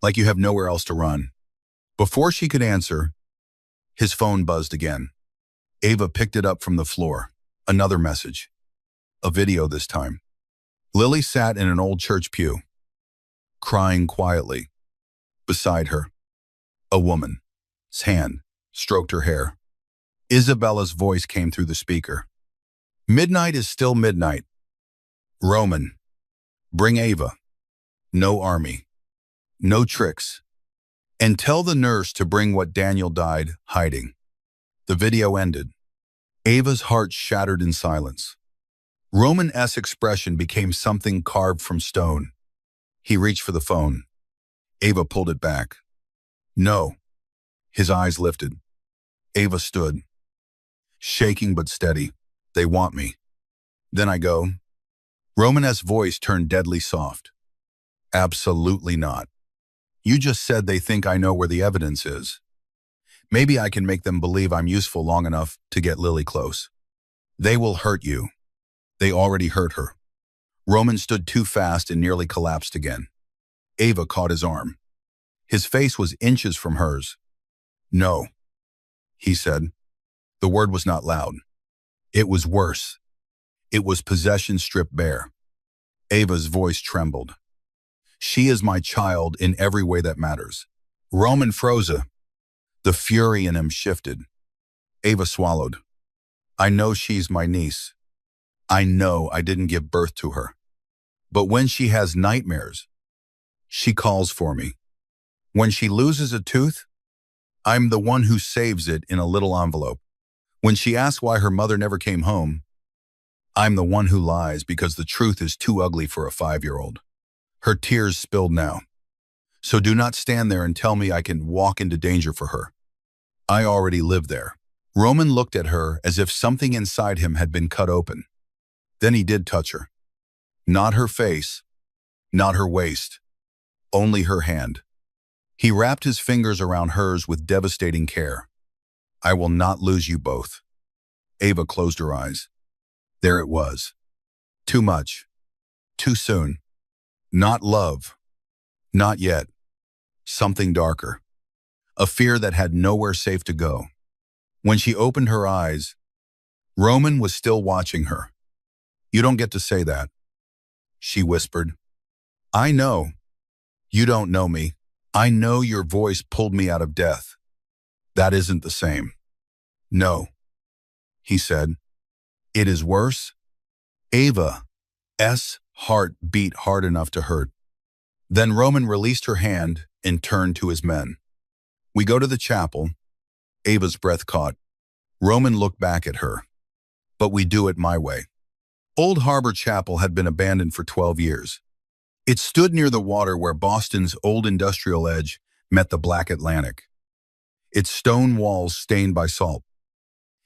"Like you have nowhere else to run." Before she could answer, his phone buzzed again. Ava picked it up from the floor. Another message. A video this time. Lily sat in an old church pew, crying quietly. Beside her, a woman's hand stroked her hair. Isabella's voice came through the speaker. "Midnight is still midnight. Roman, bring Ava. No army. No tricks. And tell the nurse to bring what Daniel died hiding." The video ended. Ava's heart shattered in silence. Roman's expression became something carved from stone. He reached for the phone. Ava pulled it back. "No." His eyes lifted. Ava stood, shaking but steady. "They want me. Then I go." Roman's voice turned deadly soft. "Absolutely not. You just said they think I know where the evidence is. Maybe I can make them believe I'm useful long enough to get Lily close. They will hurt you. They already hurt her." Roman stood too fast and nearly collapsed again. Ava caught his arm. His face was inches from hers. "No," he said. The word was not loud. It was worse. It was possession stripped bare. Ava's voice trembled. "She is my child in every way that matters." Roman froze. The fury in him shifted. Ava swallowed. "I know she's my niece. I know I didn't give birth to her. But when she has nightmares, she calls for me. When she loses a tooth, I'm the one who saves it in a little envelope. When she asks why her mother never came home, I'm the one who lies because the truth is too ugly for a 5-year-old. Her tears spilled now. So do not stand there and tell me I can walk into danger for her. I already live there. Roman looked at her as if something inside him had been cut open. Then he did touch her. Not her face, not her waist, only her hand. He wrapped his fingers around hers with devastating care. I will not lose you both. Ava closed her eyes. There it was. Too much. Too soon. Not love. Not yet. Something darker. A fear that had nowhere safe to go. When she opened her eyes, Roman was still watching her. You don't get to say that, she whispered. I know. You don't know me. I know your voice pulled me out of death. That isn't the same. No, he said. It is worse. Ava's heart beat hard enough to hurt. Then Roman released her hand and turned to his men. We go to the chapel. Ava's breath caught. Roman looked back at her. But we do it my way. Old Harbor Chapel had been abandoned for 12 years. It stood near the water where Boston's old industrial edge met the black Atlantic. Its stone walls stained by salt.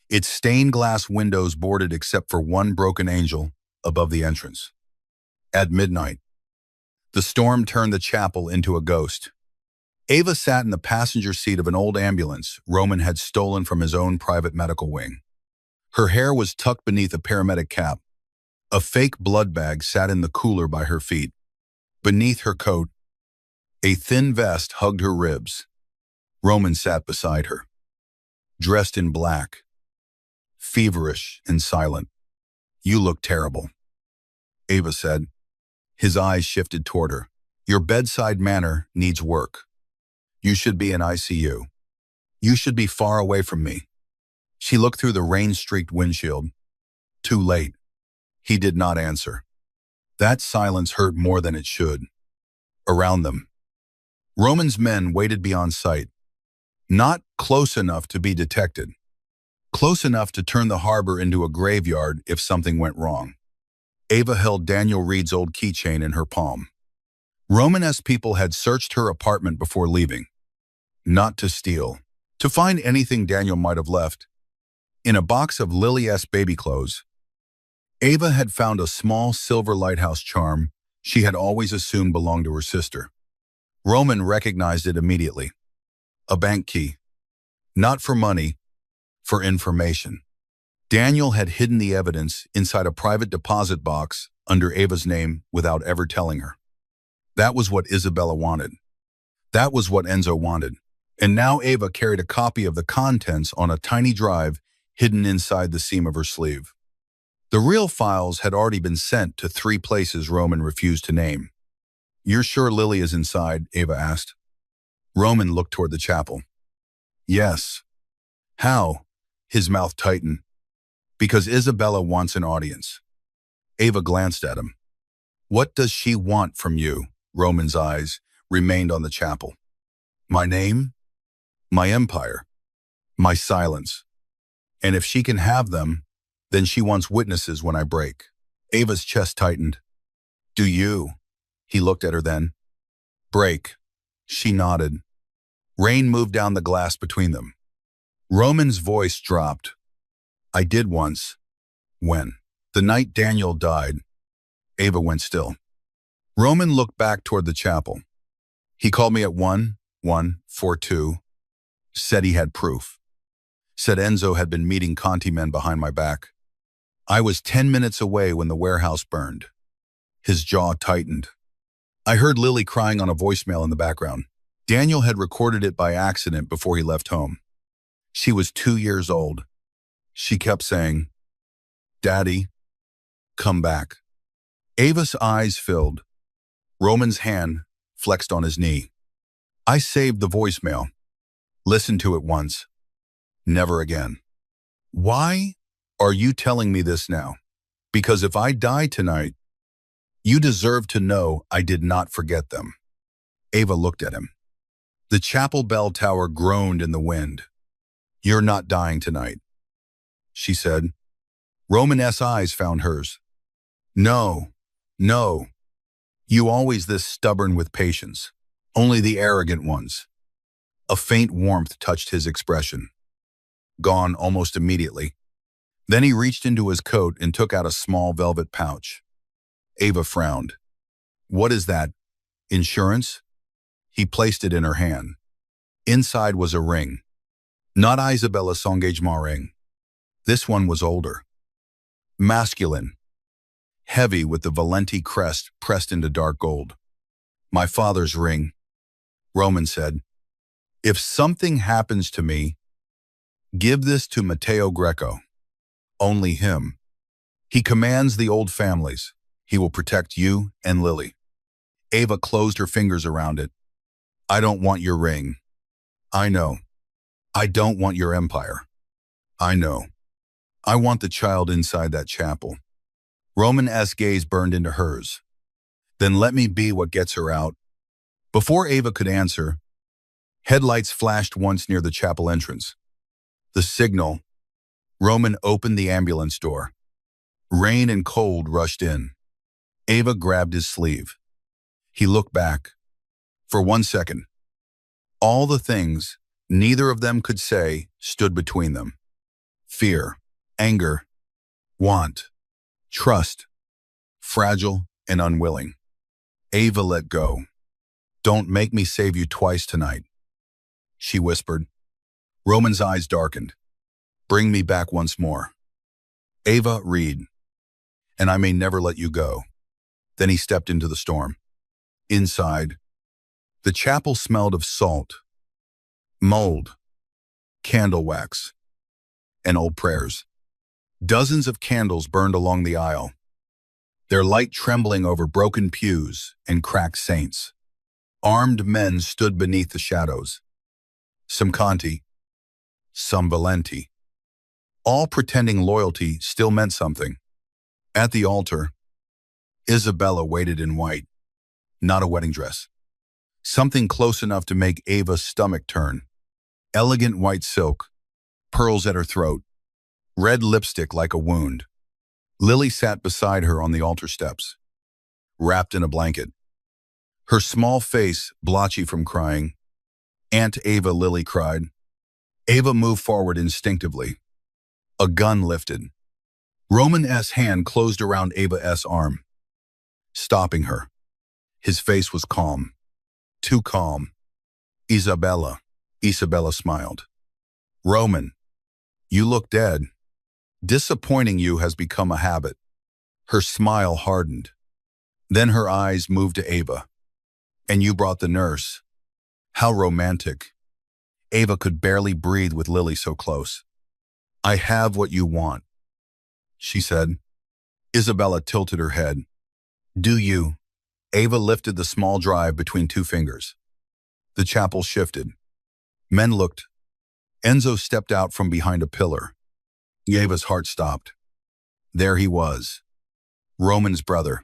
Its stained glass windows boarded except for one broken angel above the entrance. At midnight, the storm turned the chapel into a ghost. Ava sat in the passenger seat of an old ambulance Roman had stolen from his own private medical wing. Her hair was tucked beneath a paramedic cap. A fake blood bag sat in the cooler by her feet. Beneath her coat, a thin vest hugged her ribs. Roman sat beside her, dressed in black, feverish and silent. You look terrible, Ava said. His eyes shifted toward her. Your bedside manner needs work. You should be in ICU. You should be far away from me. She looked through the rain-streaked windshield. Too late. He did not answer. That silence hurt more than it should. Around them, Roman's men waited beyond sight. Not close enough to be detected. Close enough to turn the harbor into a graveyard if something went wrong. Ava held Daniel Reed's old keychain in her palm. Roman-esque people had searched her apartment before leaving. Not to steal. To find anything Daniel might have left. In a box of Lily-esque baby clothes, Ava had found a small silver lighthouse charm she had always assumed belonged to her sister. Roman recognized it immediately. A bank key. Not for money, for information. Daniel had hidden the evidence inside a private deposit box under Ava's name without ever telling her. That was what Isabella wanted. That was what Enzo wanted. And now Ava carried a copy of the contents on a tiny drive hidden inside the seam of her sleeve. The real files had already been sent to 3 places Roman refused to name. You're sure Lily is inside? Ava asked. Roman looked toward the chapel. Yes. How? His mouth tightened. Because Isabella wants an audience. Ava glanced at him. What does she want from you? Roman's eyes remained on the chapel. My name? My empire. My silence. And if she can have them, then she wants witnesses when I break. Ava's chest tightened. Do you? He looked at her then. Break. She nodded. Rain moved down the glass between them. Roman's voice dropped. I did once. When? The night Daniel died. Ava went still. Roman looked back toward the chapel. He called me at 1:42. Said he had proof. Said Enzo had been meeting Conti men behind my back. I was 10 minutes away when the warehouse burned. His jaw tightened. I heard Lily crying on a voicemail in the background. Daniel had recorded it by accident before he left home. She was 2 years old. She kept saying, Daddy, come back. Ava's eyes filled. Roman's hand flexed on his knee. I saved the voicemail. Listened to it once. Never again. Why are you telling me this now? Because if I die tonight, you deserve to know I did not forget them. Ava looked at him. The chapel bell tower groaned in the wind. You're not dying tonight, she said. Roman's eyes found hers. No, no. You always this stubborn with patience. Only the arrogant ones. A faint warmth touched his expression. Gone almost immediately. Then he reached into his coat and took out a small velvet pouch. Ava frowned. What is that? Insurance? He placed it in her hand. Inside was a ring. Not Isabella's engagement ring. This one was older. Masculine. Heavy with the Valenti crest pressed into dark gold. My father's ring, Roman said. If something happens to me, give this to Matteo Greco. Only him. He commands the old families. He will protect you and Lily. Ava closed her fingers around it. I don't want your ring. I know. I don't want your empire. I know. I want the child inside that chapel. Roman's gaze burned into hers. Then let me be what gets her out. Before Ava could answer, headlights flashed once near the chapel entrance. The signal. Roman opened the ambulance door. Rain and cold rushed in. Ava grabbed his sleeve. He looked back. For 1 second. All the things neither of them could say stood between them. Fear, anger, want, trust, fragile and unwilling. Ava let go. Don't make me save you twice tonight, she whispered. Roman's eyes darkened. Bring me back once more. Ava, read. And I may never let you go. Then he stepped into the storm. Inside, the chapel smelled of salt, mold, candle wax, and old prayers. Dozens of candles burned along the aisle, their light trembling over broken pews and cracked saints. Armed men stood beneath the shadows. Some Conti, some Valenti, all pretending loyalty still meant something. At the altar, Isabella waited in white, not a wedding dress. Something close enough to make Ava's stomach turn. Elegant white silk, pearls at her throat, red lipstick like a wound. Lily sat beside her on the altar steps, wrapped in a blanket. Her small face blotchy from crying. Aunt Ava, Lily cried. Ava moved forward instinctively. A gun lifted. Roman's hand closed around Ava's arm, stopping her. His face was calm. Too calm. Isabella smiled. Roman, you look dead. Disappointing you has become a habit. Her smile hardened. Then her eyes moved to Ava. And you brought the nurse. How romantic. Ava could barely breathe with Lily so close. I have what you want, she said. Isabella tilted her head. Do you? Ava lifted the small drive between 2 fingers. The chapel shifted. Men looked. Enzo stepped out from behind a pillar. Ava's heart stopped. There he was. Roman's brother.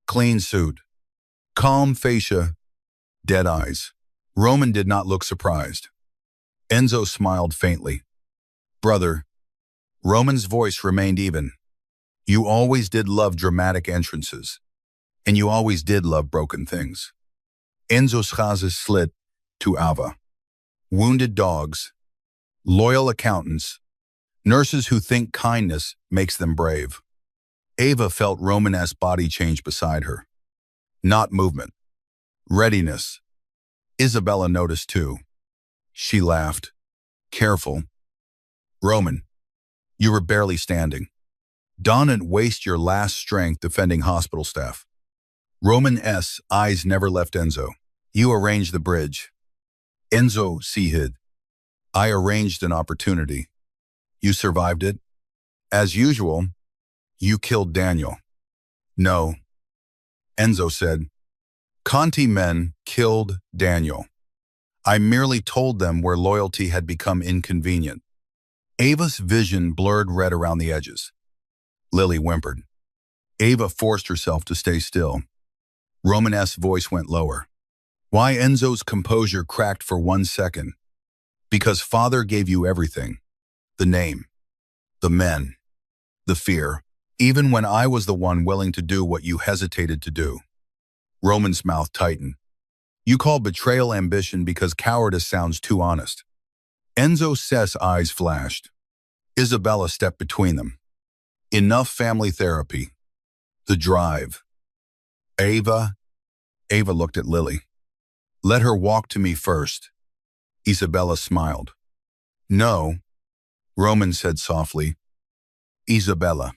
Clean suit. Calm fascia. Dead eyes. Roman did not look surprised. Enzo smiled faintly. Brother. Roman's voice remained even. You always did love dramatic entrances. And you always did love broken things. Enzo's gazes slid to Ava. Wounded dogs. Loyal accountants. Nurses who think kindness makes them brave. Ava felt Roman's body change beside her. Not movement. Readiness. Isabella noticed too. She laughed. Careful. Roman, you were barely standing. Don't waste your last strength defending hospital staff. Roman's eyes never left Enzo. You arranged the bridge. Enzo hid. I arranged an opportunity. You survived it. As usual, you killed Daniel. No. Enzo said, Conti men killed Daniel. I merely told them where loyalty had become inconvenient. Ava's vision blurred red around the edges. Lily whimpered. Ava forced herself to stay still. Roman's voice went lower. Why? Enzo's composure cracked for 1 second. Because father gave you everything. The name. The men. The fear. Even when I was the one willing to do what you hesitated to do. Roman's mouth tightened. You call betrayal ambition because cowardice sounds too honest. Enzo's eyes flashed. Isabella stepped between them. Enough family therapy. The drive. Ava. Ava looked at Lily. Let her walk to me first. Isabella smiled. No, Roman said softly. Isabella.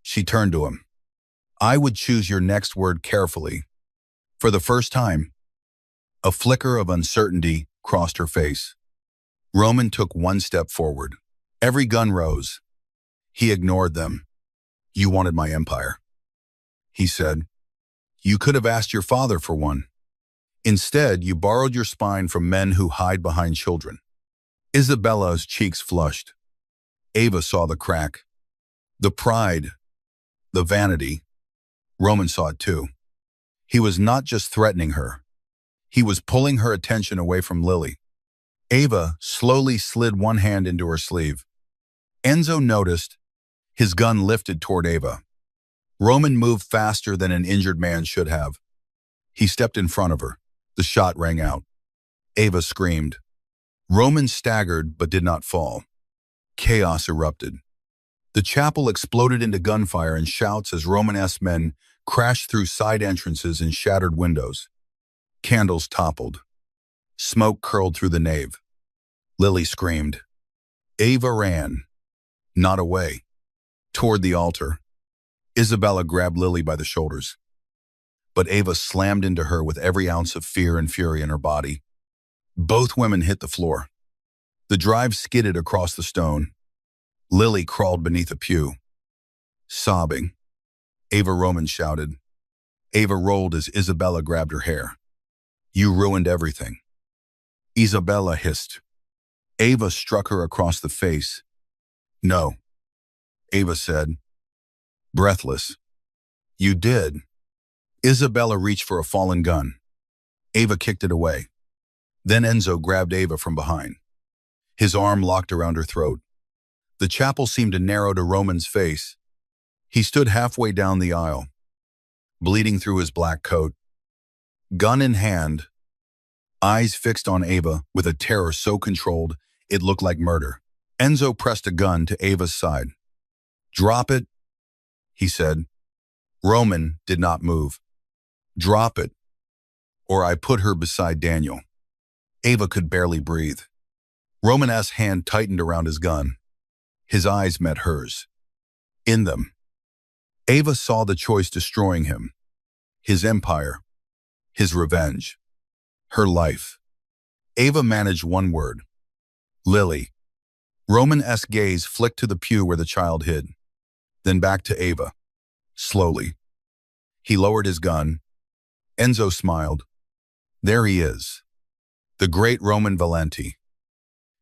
She turned to him. I would choose your next word carefully. For the first time, a flicker of uncertainty crossed her face. Roman took one step forward. Every gun rose. He ignored them. You wanted my empire, he said. You could have asked your father for one. Instead, you borrowed your spine from men who hide behind children. Isabella's cheeks flushed. Ava saw the crack. The pride. The vanity. Roman saw it too. He was not just threatening her. He was pulling her attention away from Lily. Ava slowly slid one hand into her sleeve. Enzo noticed. His gun lifted toward Ava. Roman moved faster than an injured man should have. He stepped in front of her. The shot rang out. Ava screamed. Roman staggered but did not fall. Chaos erupted. The chapel exploded into gunfire and shouts as Romanesque men crashed through side entrances and shattered windows. Candles toppled. Smoke curled through the nave. Lily screamed. Ava ran. Not away. Toward the altar. Isabella grabbed Lily by the shoulders. But Ava slammed into her with every ounce of fear and fury in her body. Both women hit the floor. The drive skidded across the stone. Lily crawled beneath a pew. Sobbing. Ava Roman shouted. Ava rolled as Isabella grabbed her hair. You ruined everything. Isabella hissed. Ava struck her across the face. No, Ava said. Breathless. You did. Isabella reached for a fallen gun. Ava kicked it away. Then Enzo grabbed Ava from behind. His arm locked around her throat. The chapel seemed to narrow to Roman's face. He stood halfway down the aisle, bleeding through his black coat. Gun in hand, eyes fixed on Ava with a terror so controlled it looked like murder. Enzo pressed a gun to Ava's side. Drop it, he said. Roman did not move. Drop it, or I put her beside Daniel. Ava could barely breathe. Romanesque's hand tightened around his gun. His eyes met hers. In them, Ava saw the choice destroying him. His empire. His revenge. Her life. Ava managed one word. Lily. Romanesque's gaze flicked to the pew where the child hid. Then back to Ava. Slowly. He lowered his gun. Enzo smiled. There he is. The great Roman Valenti.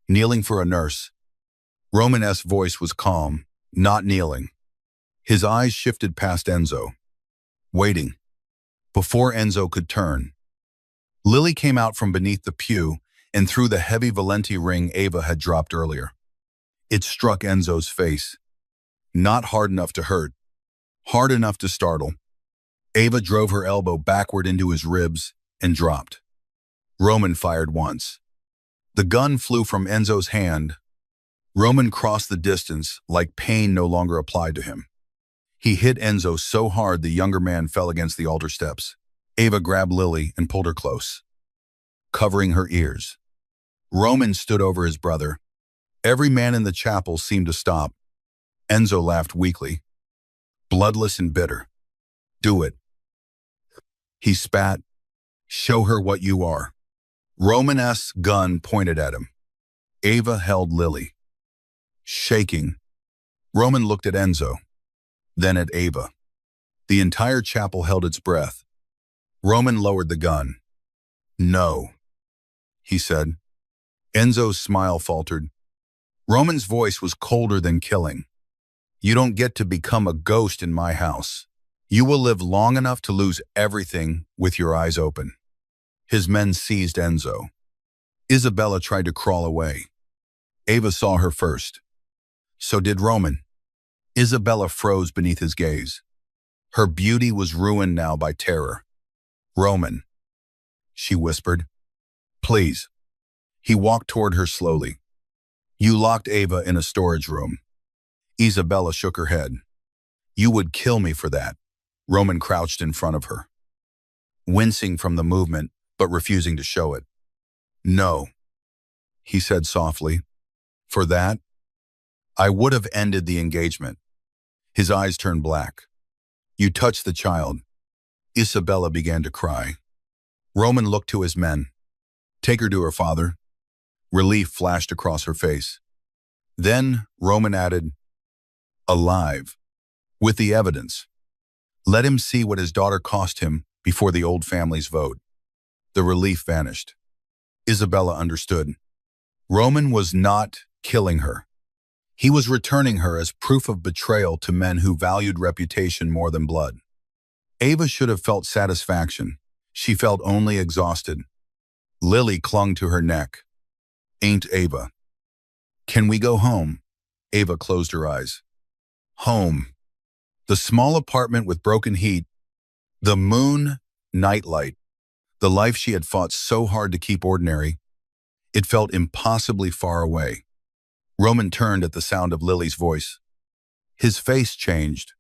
Kneeling for a nurse. Romanesque's voice was calm, not kneeling. His eyes shifted past Enzo. Waiting. Before Enzo could turn. Lily came out from beneath the pew and threw the heavy Valenti ring Ava had dropped earlier. It struck Enzo's face. Not hard enough to hurt. Hard enough to startle. Ava drove her elbow backward into his ribs and dropped. Roman fired once. The gun flew from Enzo's hand. Roman crossed the distance like pain no longer applied to him. He hit Enzo so hard the younger man fell against the altar steps. Ava grabbed Lily and pulled her close, covering her ears. Roman stood over his brother. Every man in the chapel seemed to stop. Enzo laughed weakly, bloodless and bitter. Do it. He spat. Show her what you are. Romanesque's gun pointed at him. Ava held Lily. Shaking, Roman looked at Enzo, then at Ava. The entire chapel held its breath. Roman lowered the gun. No, he said. Enzo's smile faltered. Roman's voice was colder than killing. You don't get to become a ghost in my house. You will live long enough to lose everything with your eyes open. His men seized Enzo. Isabella tried to crawl away. Ava saw her first. So did Roman. Isabella froze beneath his gaze. Her beauty was ruined now by terror. Roman. she whispered. Please. He walked toward her slowly. You locked Ava in a storage room. Isabella shook her head. You would kill me for that. Roman crouched in front of her, wincing from the movement, but refusing to show it. No, he said softly. For that, I would have ended the engagement. His eyes turned black. You touched the child. Isabella began to cry. Roman looked to his men. Take her to her father. Relief flashed across her face. Then Roman added, alive, with the evidence. Let him see what his daughter cost him before the old family's vote. The relief vanished. Isabella understood. Roman was not killing her. He was returning her as proof of betrayal to men who valued reputation more than blood. Ava should have felt satisfaction. She felt only exhausted. Lily clung to her neck. Ain't Ava. Can we go home? Ava closed her eyes. Home. The small apartment with broken heat. The moon, nightlight. The life she had fought so hard to keep ordinary. It felt impossibly far away. Roman turned at the sound of Lily's voice. His face changed.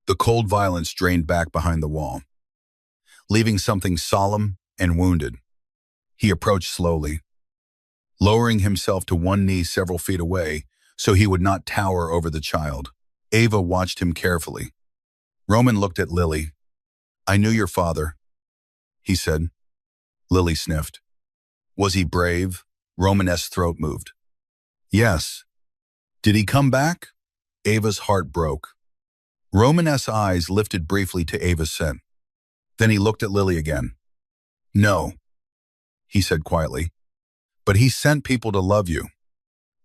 The cold violence drained back behind the wall, leaving something solemn and wounded. He approached slowly, lowering himself to one knee several feet away so he would not tower over the child. Ava watched him carefully. Roman looked at Lily. I knew your father, he said. Lily sniffed. Was he brave? Roman's throat moved. Yes. Did he come back? Ava's heart broke. Roman's eyes lifted briefly to Ava's scent. Then he looked at Lily again. No, he said quietly. But he sent people to love you.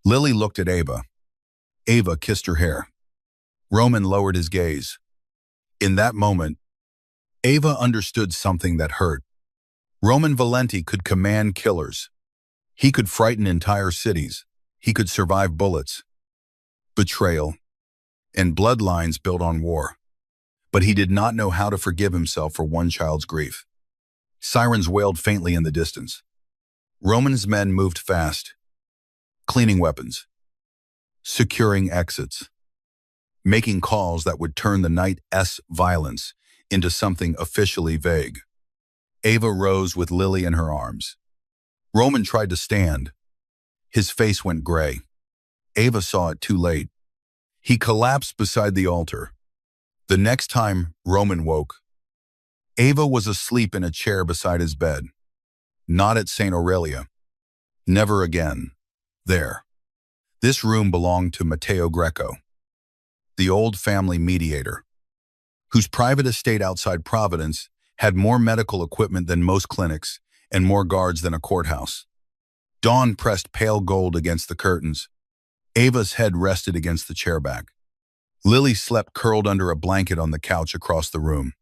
Lily looked at Ava. Ava kissed her hair. Roman lowered his gaze. In that moment, Ava understood something that hurt. Roman Valenti could command killers. He could frighten entire cities. He could survive bullets, betrayal, and bloodlines built on war. But he did not know how to forgive himself for one child's grief. Sirens wailed faintly in the distance. Roman's men moved fast, cleaning weapons, securing exits, making calls that would turn the night's violence into something officially vague. Ava rose with Lily in her arms. Roman tried to stand. His face went gray. Ava saw it too late. He collapsed beside the altar. The next time Roman woke, Ava was asleep in a chair beside his bed. Not at St. Aurelia. Never again. There. This room belonged to Matteo Greco, the old family mediator, whose private estate outside Providence had more medical equipment than most clinics and more guards than a courthouse. Dawn pressed pale gold against the curtains. Ava's head rested against the chair back. Lily slept curled under a blanket on the couch across the room,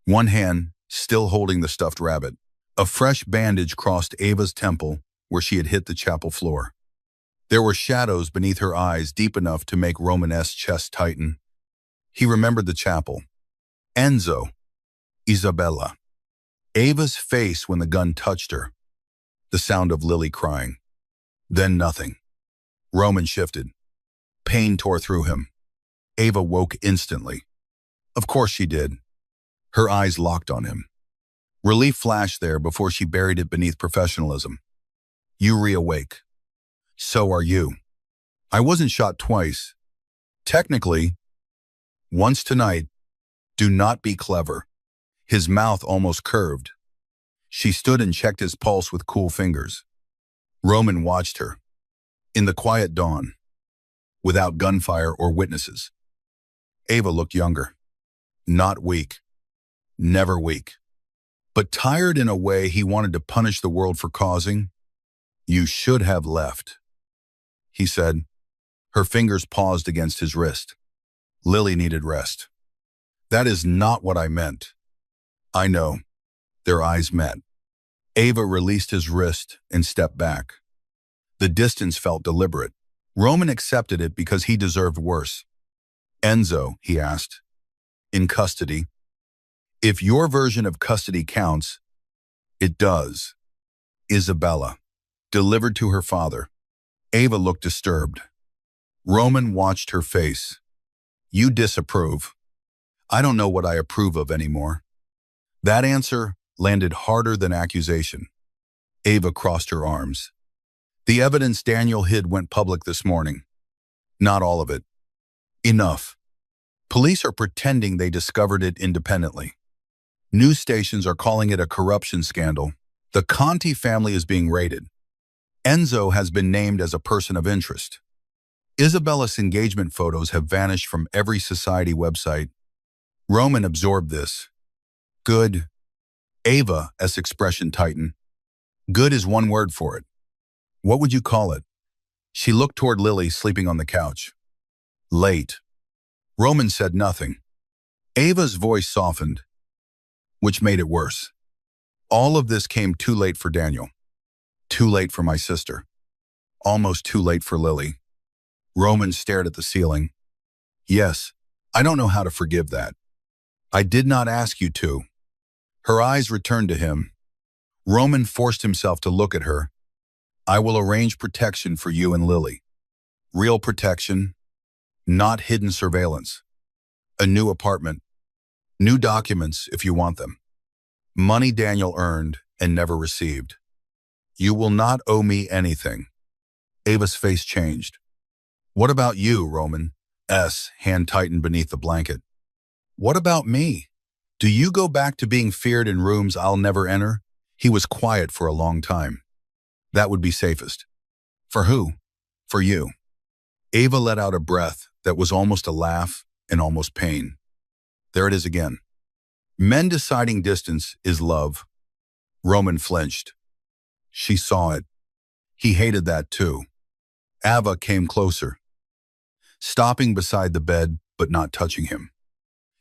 one hand still holding the stuffed rabbit. A fresh bandage crossed Ava's temple where she had hit the chapel floor. There were shadows beneath her eyes deep enough to make Roman's chest tighten. He remembered the chapel. Enzo. Isabella. Ava's face when the gun touched her. The sound of Lily crying. Then nothing. Roman shifted. Pain tore through him. Ava woke instantly. Of course she did. Her eyes locked on him. Relief flashed there before she buried it beneath professionalism. You reawake. So are you. I wasn't shot twice. Technically, once tonight. Do not be clever. His mouth almost curved. She stood and checked his pulse with cool fingers. Roman watched her. In the quiet dawn, without gunfire or witnesses. Ava looked younger. Not weak. Never weak. But tired in a way he wanted to punish the world for causing. You should have left, he said. Her fingers paused against his wrist. Lily needed rest. That is not what I meant. I know. Their eyes met. Ava released his wrist and stepped back. The distance felt deliberate. Roman accepted it because he deserved worse. Enzo, he asked, in custody. If your version of custody counts, It does. Isabella. Delivered to her father. Ava looked disturbed. Roman watched her face. You disapprove. I don't know what I approve of anymore. That answer landed harder than accusation. Ava crossed her arms. The evidence Daniel hid went public this morning. Not all of it. Enough. Police are pretending they discovered it independently. News stations are calling it a corruption scandal. The Conti family is being raided. Enzo has been named as a person of interest. Isabella's engagement photos have vanished from every society website. Roman absorbed this. Good. Ava, as expression tightened. Good is one word for it. What would you call it? She looked toward Lily sleeping on the couch. Late. Roman said nothing. Ava's voice softened, which made it worse. All of this came too late for Daniel. Too late for my sister. Almost too late for Lily. Roman stared at the ceiling. Yes, I don't know how to forgive that. I did not ask you to. Her eyes returned to him. Roman forced himself to look at her. I will arrange protection for you and Lily. Real protection, not hidden surveillance. A new apartment. New documents if you want them. Money Daniel earned and never received. You will not owe me anything. Ava's face changed. What about you, Roman? Hand tightened beneath the blanket. What about me? Do you go back to being feared in rooms I'll never enter? He was quiet for a long time. That would be safest. For who? For you. Ava let out a breath that was almost a laugh and almost pain. There it is again. Men deciding distance is love. Roman flinched. She saw it. He hated that too. Ava came closer, stopping beside the bed but not touching him.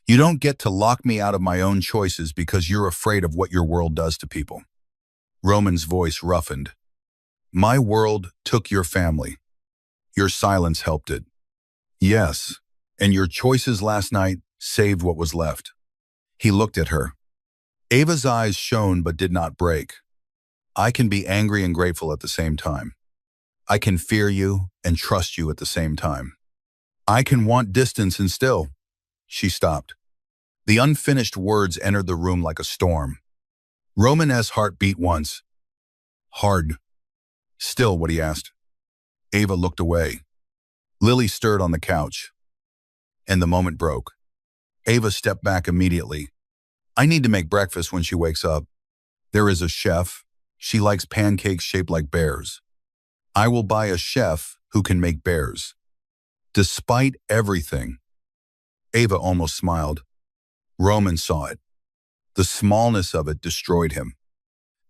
You don't get to lock me out of my own choices because you're afraid of what your world does to people. Roman's voice roughened. My world took your family. Your silence helped it. Yes, and your choices last night saved what was left. He looked at her. Ava's eyes shone but did not break. I can be angry and grateful at the same time. I can fear you and trust you at the same time. I can want distance and still. She stopped. The unfinished words entered the room like a storm. Roman's heart beat once. Hard. Still, what he asked. Ava looked away. Lily stirred on the couch. And the moment broke. Ava stepped back immediately. I need to make breakfast when she wakes up. There is a chef. She likes pancakes shaped like bears. I will buy a chef who can make bears. Despite everything. Ava almost smiled. Roman saw it. The smallness of it destroyed him.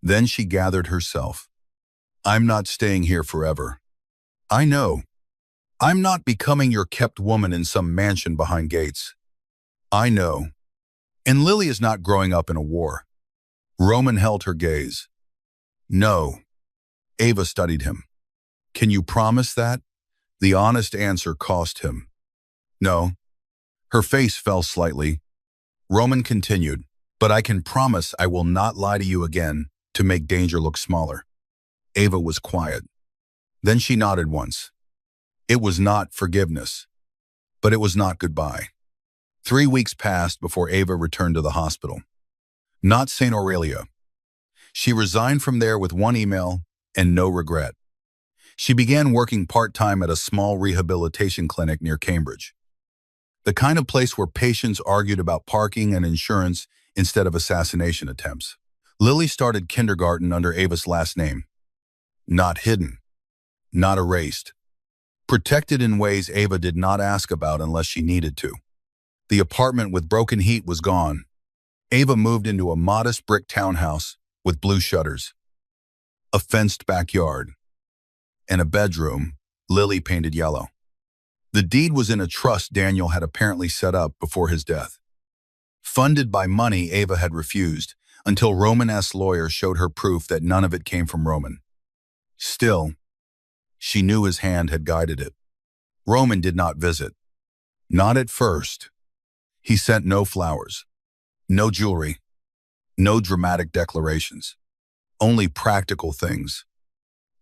Then she gathered herself. I'm not staying here forever. I know. I'm not becoming your kept woman in some mansion behind gates. I know. And Lily is not growing up in a war. Roman held her gaze. No. Ava studied him. Can you promise that? The honest answer cost him. No. Her face fell slightly. Roman continued, but I can promise I will not lie to you again to make danger look smaller. Ava was quiet. Then she nodded once. It was not forgiveness, but it was not goodbye. 3 weeks passed before Ava returned to the hospital. Not St. Aurelia. She resigned from there with one email and no regret. She began working part-time at a small rehabilitation clinic near Cambridge. The kind of place where patients argued about parking and insurance instead of assassination attempts. Lily started kindergarten under Ava's last name. Not hidden. Not erased. Protected in ways Ava did not ask about unless she needed to. The apartment with broken heat was gone. Ava moved into a modest brick townhouse with blue shutters, a fenced backyard, and a bedroom Lily painted yellow. The deed was in a trust Daniel had apparently set up before his death. Funded by money Ava had refused until Roman's lawyer showed her proof that none of it came from Roman. Still, she knew his hand had guided it. Roman did not visit. Not at first. He sent no flowers, no jewelry, no dramatic declarations. only practical things.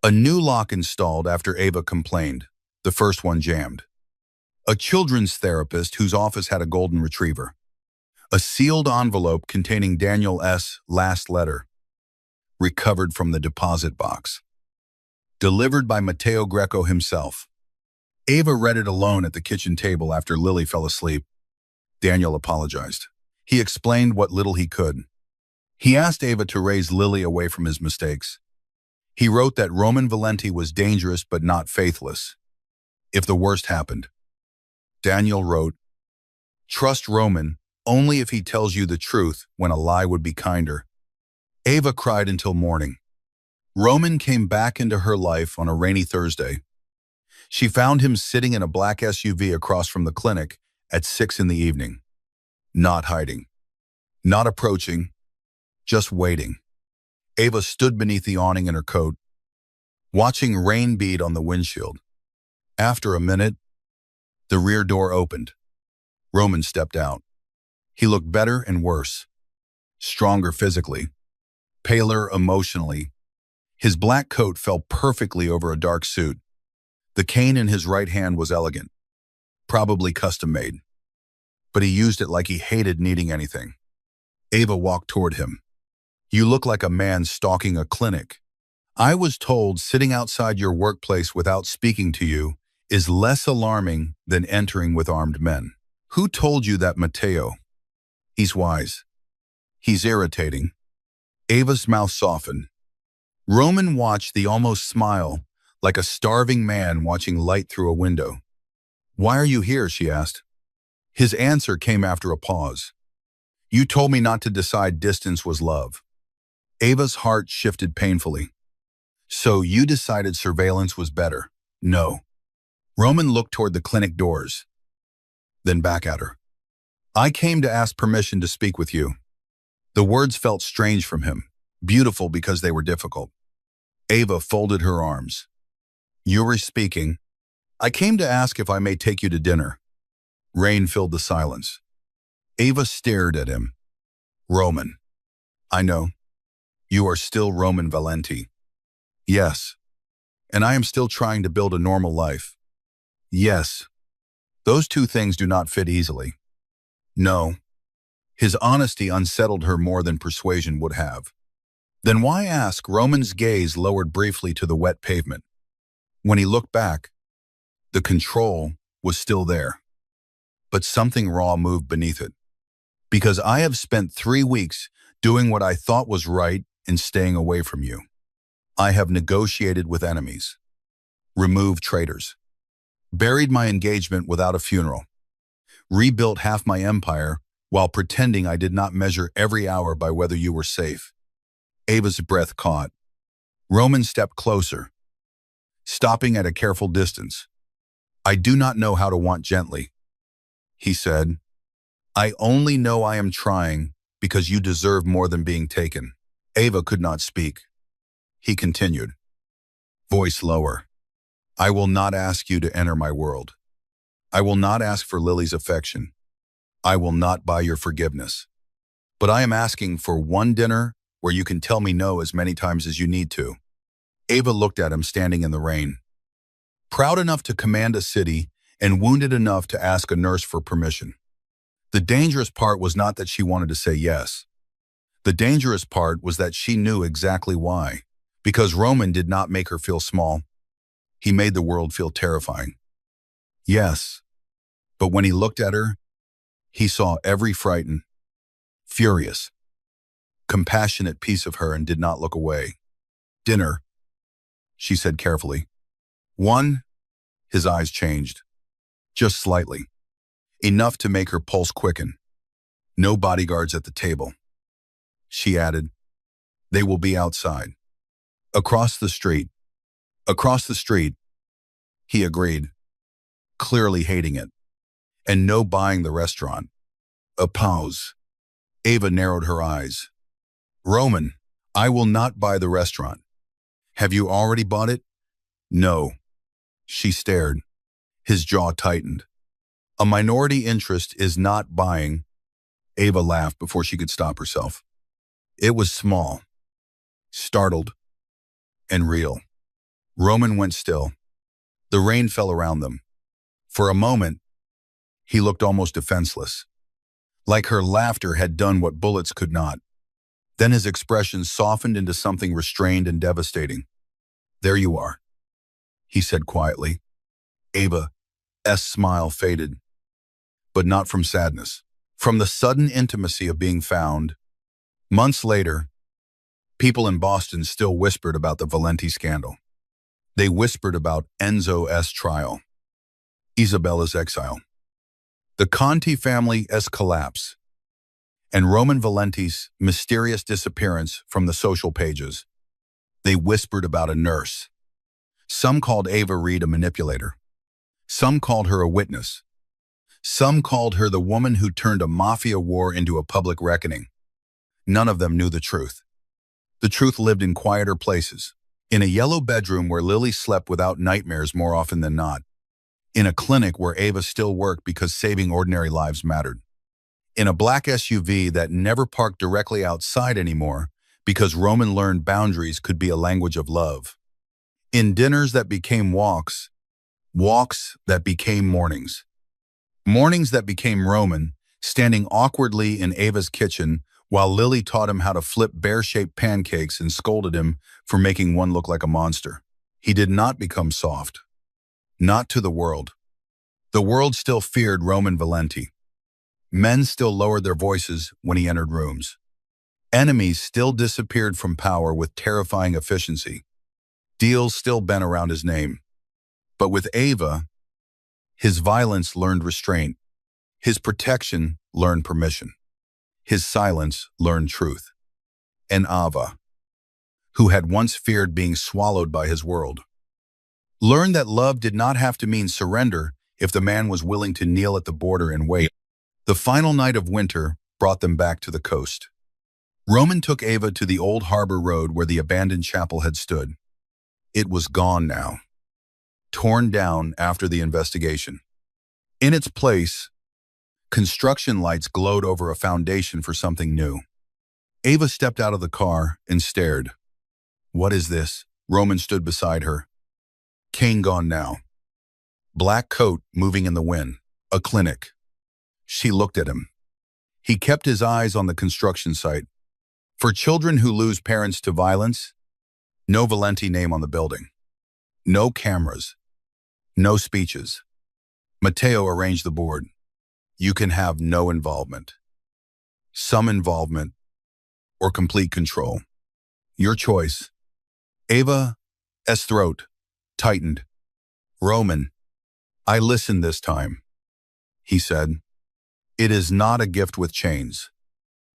A new lock installed after Ava complained. The first one jammed. A children's therapist whose office had a golden retriever. A sealed envelope containing Daniel S. last letter, recovered from the deposit box. Delivered by Matteo Greco himself. Ava read it alone at the kitchen table after Lily fell asleep. Daniel apologized. He explained what little he could. He asked Ava to raise Lily away from his mistakes. He wrote that Roman Valenti was dangerous but not faithless. If the worst happened. Daniel wrote, "Trust Roman only if he tells you the truth when a lie would be kinder." Ava cried until morning. Roman came back into her life on a rainy Thursday. She found him sitting in a black SUV across from the clinic at 6 in the evening. Not hiding. Not approaching. Just waiting. Ava stood beneath the awning in her coat, watching rain bead on the windshield. After a minute, the rear door opened. Roman stepped out. He looked better and worse. Stronger physically. Paler emotionally. His black coat fell perfectly over a dark suit. The cane in his right hand was elegant. Probably custom-made. But he used it like he hated needing anything. Ava walked toward him. "You look like a man stalking a clinic. I was told sitting outside your workplace without speaking to you is less alarming than entering with armed men. Who told you that, Matteo? He's wise. He's irritating." Ava's mouth softened. Roman watched the almost smile, like a starving man watching light through a window. "Why are you here?" she asked. His answer came after a pause. "You told me not to decide distance was love." Ava's heart shifted painfully. "So you decided surveillance was better?" "No." Roman looked toward the clinic doors, then back at her. "I came to ask permission to speak with you." The words felt strange from him, beautiful because they were difficult. Ava folded her arms. "Yuri speaking. I came to ask if I may take you to dinner." Rain filled the silence. Ava stared at him. "Roman. I know. You are still Roman Valenti." "Yes. And I am still trying to build a normal life." "Yes. Those two things do not fit easily." "No." His honesty unsettled her more than persuasion would have. "Then why ask?" Roman's gaze lowered briefly to the wet pavement. When he looked back, the control was still there. But something raw moved beneath it. "Because I have spent 3 weeks doing what I thought was right and staying away from you. I have negotiated with enemies, removed traitors, buried my engagement without a funeral, rebuilt half my empire while pretending I did not measure every hour by whether you were safe." Ava's breath caught. Roman stepped closer, stopping at a careful distance. "I do not know how to want gently," he said. "I only know I am trying because you deserve more than being taken." Ava could not speak. He continued, voice lower. "I will not ask you to enter my world. I will not ask for Lily's affection. I will not buy your forgiveness. But I am asking for one dinner where you can tell me no as many times as you need to." Ava looked at him standing in the rain. Proud enough to command a city and wounded enough to ask a nurse for permission. The dangerous part was not that she wanted to say yes. The dangerous part was that she knew exactly why. Because Roman did not make her feel small. He made the world feel terrifying. Yes. But when he looked at her, he saw every frightened, furious, compassionate piece of her and did not look away. "Dinner," she said carefully. "One." His eyes changed. Just slightly. Enough to make her pulse quicken. "No bodyguards at the table." She added, "They will be outside. Across the street." "Across the street," he agreed, clearly hating it. "And no buying the restaurant." A pause. Ava narrowed her eyes. "Roman, I will not buy the restaurant." "Have you already bought it?" "No." She stared. His jaw tightened. "A minority interest is not buying." Ava laughed before she could stop herself. It was small. startled and real. Roman went still. The rain fell around them. For a moment, he looked almost defenseless, like her laughter had done what bullets could not. Then his expression softened into something restrained and devastating. "There you are," he said quietly. Ava's smile faded, but not from sadness. From the sudden intimacy of being found. Months later, people in Boston still whispered about the Valenti scandal. They whispered about Enzo's trial, Isabella's exile, the Conti family's collapse, and Roman Valenti's mysterious disappearance from the social pages. They whispered about a nurse. Some called Ava Reed a manipulator. Some called her a witness. Some called her the woman who turned a mafia war into a public reckoning. None of them knew the truth. The truth lived in quieter places. In a yellow bedroom where Lily slept without nightmares more often than not. In a clinic where Ava still worked because saving ordinary lives mattered. In a black SUV that never parked directly outside anymore because Roman learned boundaries could be a language of love. In dinners that became walks, walks that became mornings. Mornings that became Roman, standing awkwardly in Ava's kitchen while Lily taught him how to flip bear-shaped pancakes and scolded him for making one look like a monster. He did not become soft. Not to the world. The world still feared Roman Valenti. Men still lowered their voices when he entered rooms. Enemies still disappeared from power with terrifying efficiency. Deals still bent around his name. But with Ava, his violence learned restraint. His protection learned permission. His silence learned truth. And Ava, who had once feared being swallowed by his world, learned that love did not have to mean surrender if the man was willing to kneel at the border and wait. The final night of winter brought them back to the coast. Roman took Ava to the old harbor road where the abandoned chapel had stood. It was gone now, torn down after the investigation. In its place, construction lights glowed over a foundation for something new. Ava stepped out of the car and stared. "What is this?" Roman stood beside her. "Cane gone now. Black coat moving in the wind. A clinic." She looked at him. He kept his eyes on the construction site. For children who lose parents to violence, no Valenti name on the building. No cameras. No speeches. Matteo arranged the board. You can have no involvement. Some involvement, or complete control. Your choice. Ava's throat tightened. "Roman, I listened this time," he said. "It is not a gift with chains.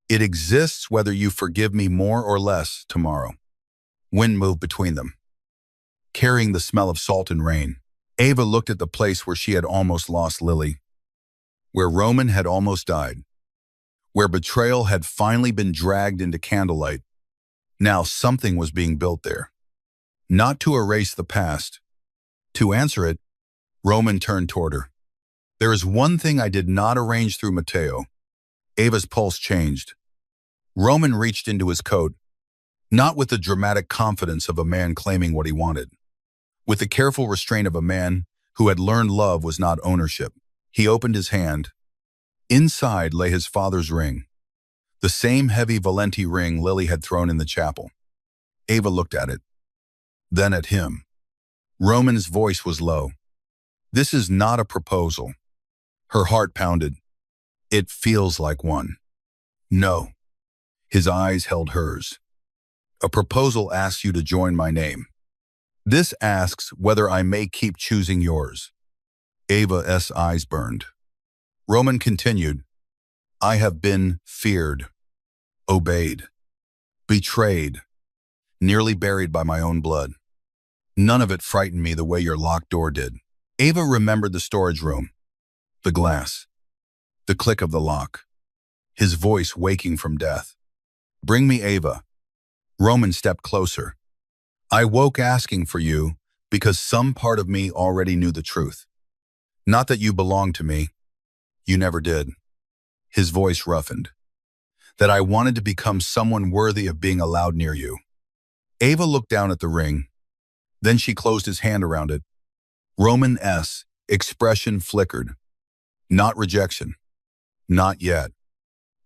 It exists whether you forgive me more or less tomorrow." Wind moved between them, carrying the smell of salt and rain. Ava looked at the place where she had almost lost Lily, where Roman had almost died, where betrayal had finally been dragged into candlelight. Now something was being built there. Not to erase the past. To answer it, Roman turned toward her. "There is one thing I did not arrange through Matteo." Ava's pulse changed. Roman reached into his coat, not with the dramatic confidence of a man claiming what he wanted, with the careful restraint of a man who had learned love was not ownership. He opened his hand. Inside lay his father's ring, the same heavy Valenti ring Lily had thrown in the chapel. Ava looked at it, then at him. Roman's voice was low. "This is not a proposal." Her heart pounded. "It feels like one." "No." His eyes held hers. "A proposal asks you to join my name. This asks whether I may keep choosing yours." Ava's eyes burned. Roman continued, "I have been feared, obeyed, betrayed, nearly buried by my own blood. None of it frightened me the way your locked door did." Ava remembered the storage room, the glass, the click of the lock, his voice waking from death. "Bring me Ava." Roman stepped closer. "I woke asking for you because some part of me already knew the truth. Not that you belonged to me. You never did." His voice roughened. "That I wanted to become someone worthy of being allowed near you. Ava looked down at the ring. Then she closed his hand around it. Roman S. expression flickered. Not rejection. Not yet.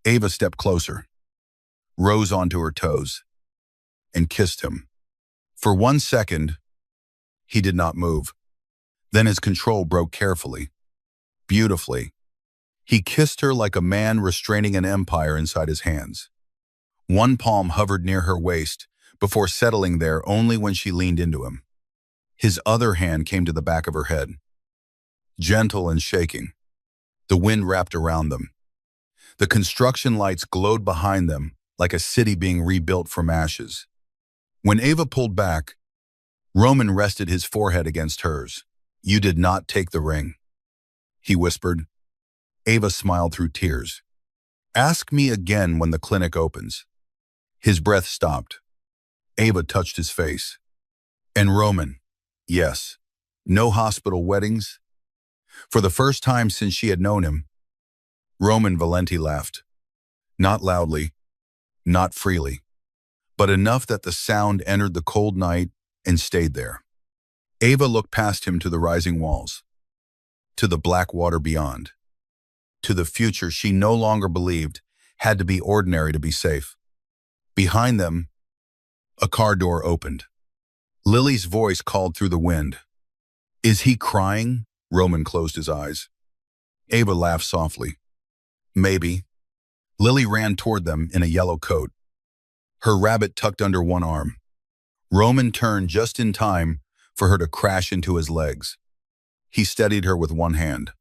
Ava stepped closer, rose onto her toes, and kissed him. For 1 second, he did not move. Then his control broke carefully, beautifully. He kissed her like a man restraining an empire inside his hands. One palm hovered near her waist before settling there only when she leaned into him. His other hand came to the back of her head, gentle and shaking. The wind wrapped around them. The construction lights glowed behind them like a city being rebuilt from ashes. When Ava pulled back, Roman rested his forehead against hers. "You did not take the ring," he whispered. Ava smiled through tears. "Ask me again when the clinic opens." His breath stopped. Ava touched his face. "And Roman, yes, no hospital weddings?" For the first time since she had known him, Roman Valenti laughed. Not loudly, not freely, but enough that the sound entered the cold night and stayed there. Ava looked past him to the rising walls, to the black water beyond, to the future she no longer believed had to be ordinary to be safe. Behind them, a car door opened. Lily's voice called through the wind. "Is he crying?" Roman closed his eyes. Ava laughed softly. "Maybe." Lily ran toward them in a yellow coat, her rabbit tucked under one arm. Roman turned just in time for her to crash into his legs. He steadied her with one hand,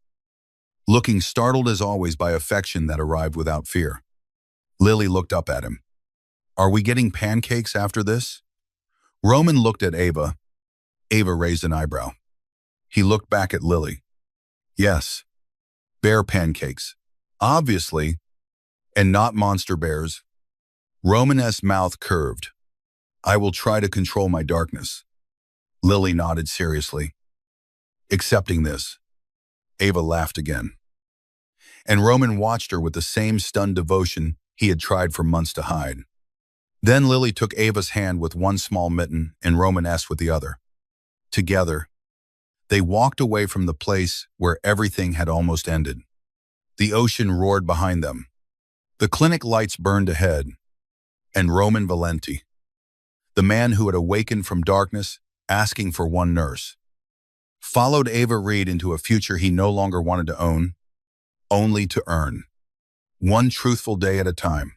looking startled as always by affection that arrived without fear. Lily looked up at him. "Are we getting pancakes after this?" Roman looked at Ava. Ava raised an eyebrow. He looked back at Lily. "Yes, bear pancakes. Obviously, and not monster bears." Roman's mouth curved. "I will try to control my darkness." Lily nodded seriously. "Accepting this." Ava laughed again. And Roman watched her with the same stunned devotion he had tried for months to hide. Then Lily took Ava's hand with one small mitten and Roman with the other. Together, they walked away from the place where everything had almost ended. The ocean roared behind them. The clinic lights burned ahead. And Roman Valenti, the man who had awakened from darkness, asking for one nurse, followed Ava Reed into a future he no longer wanted to own, only to earn. One truthful day at a time.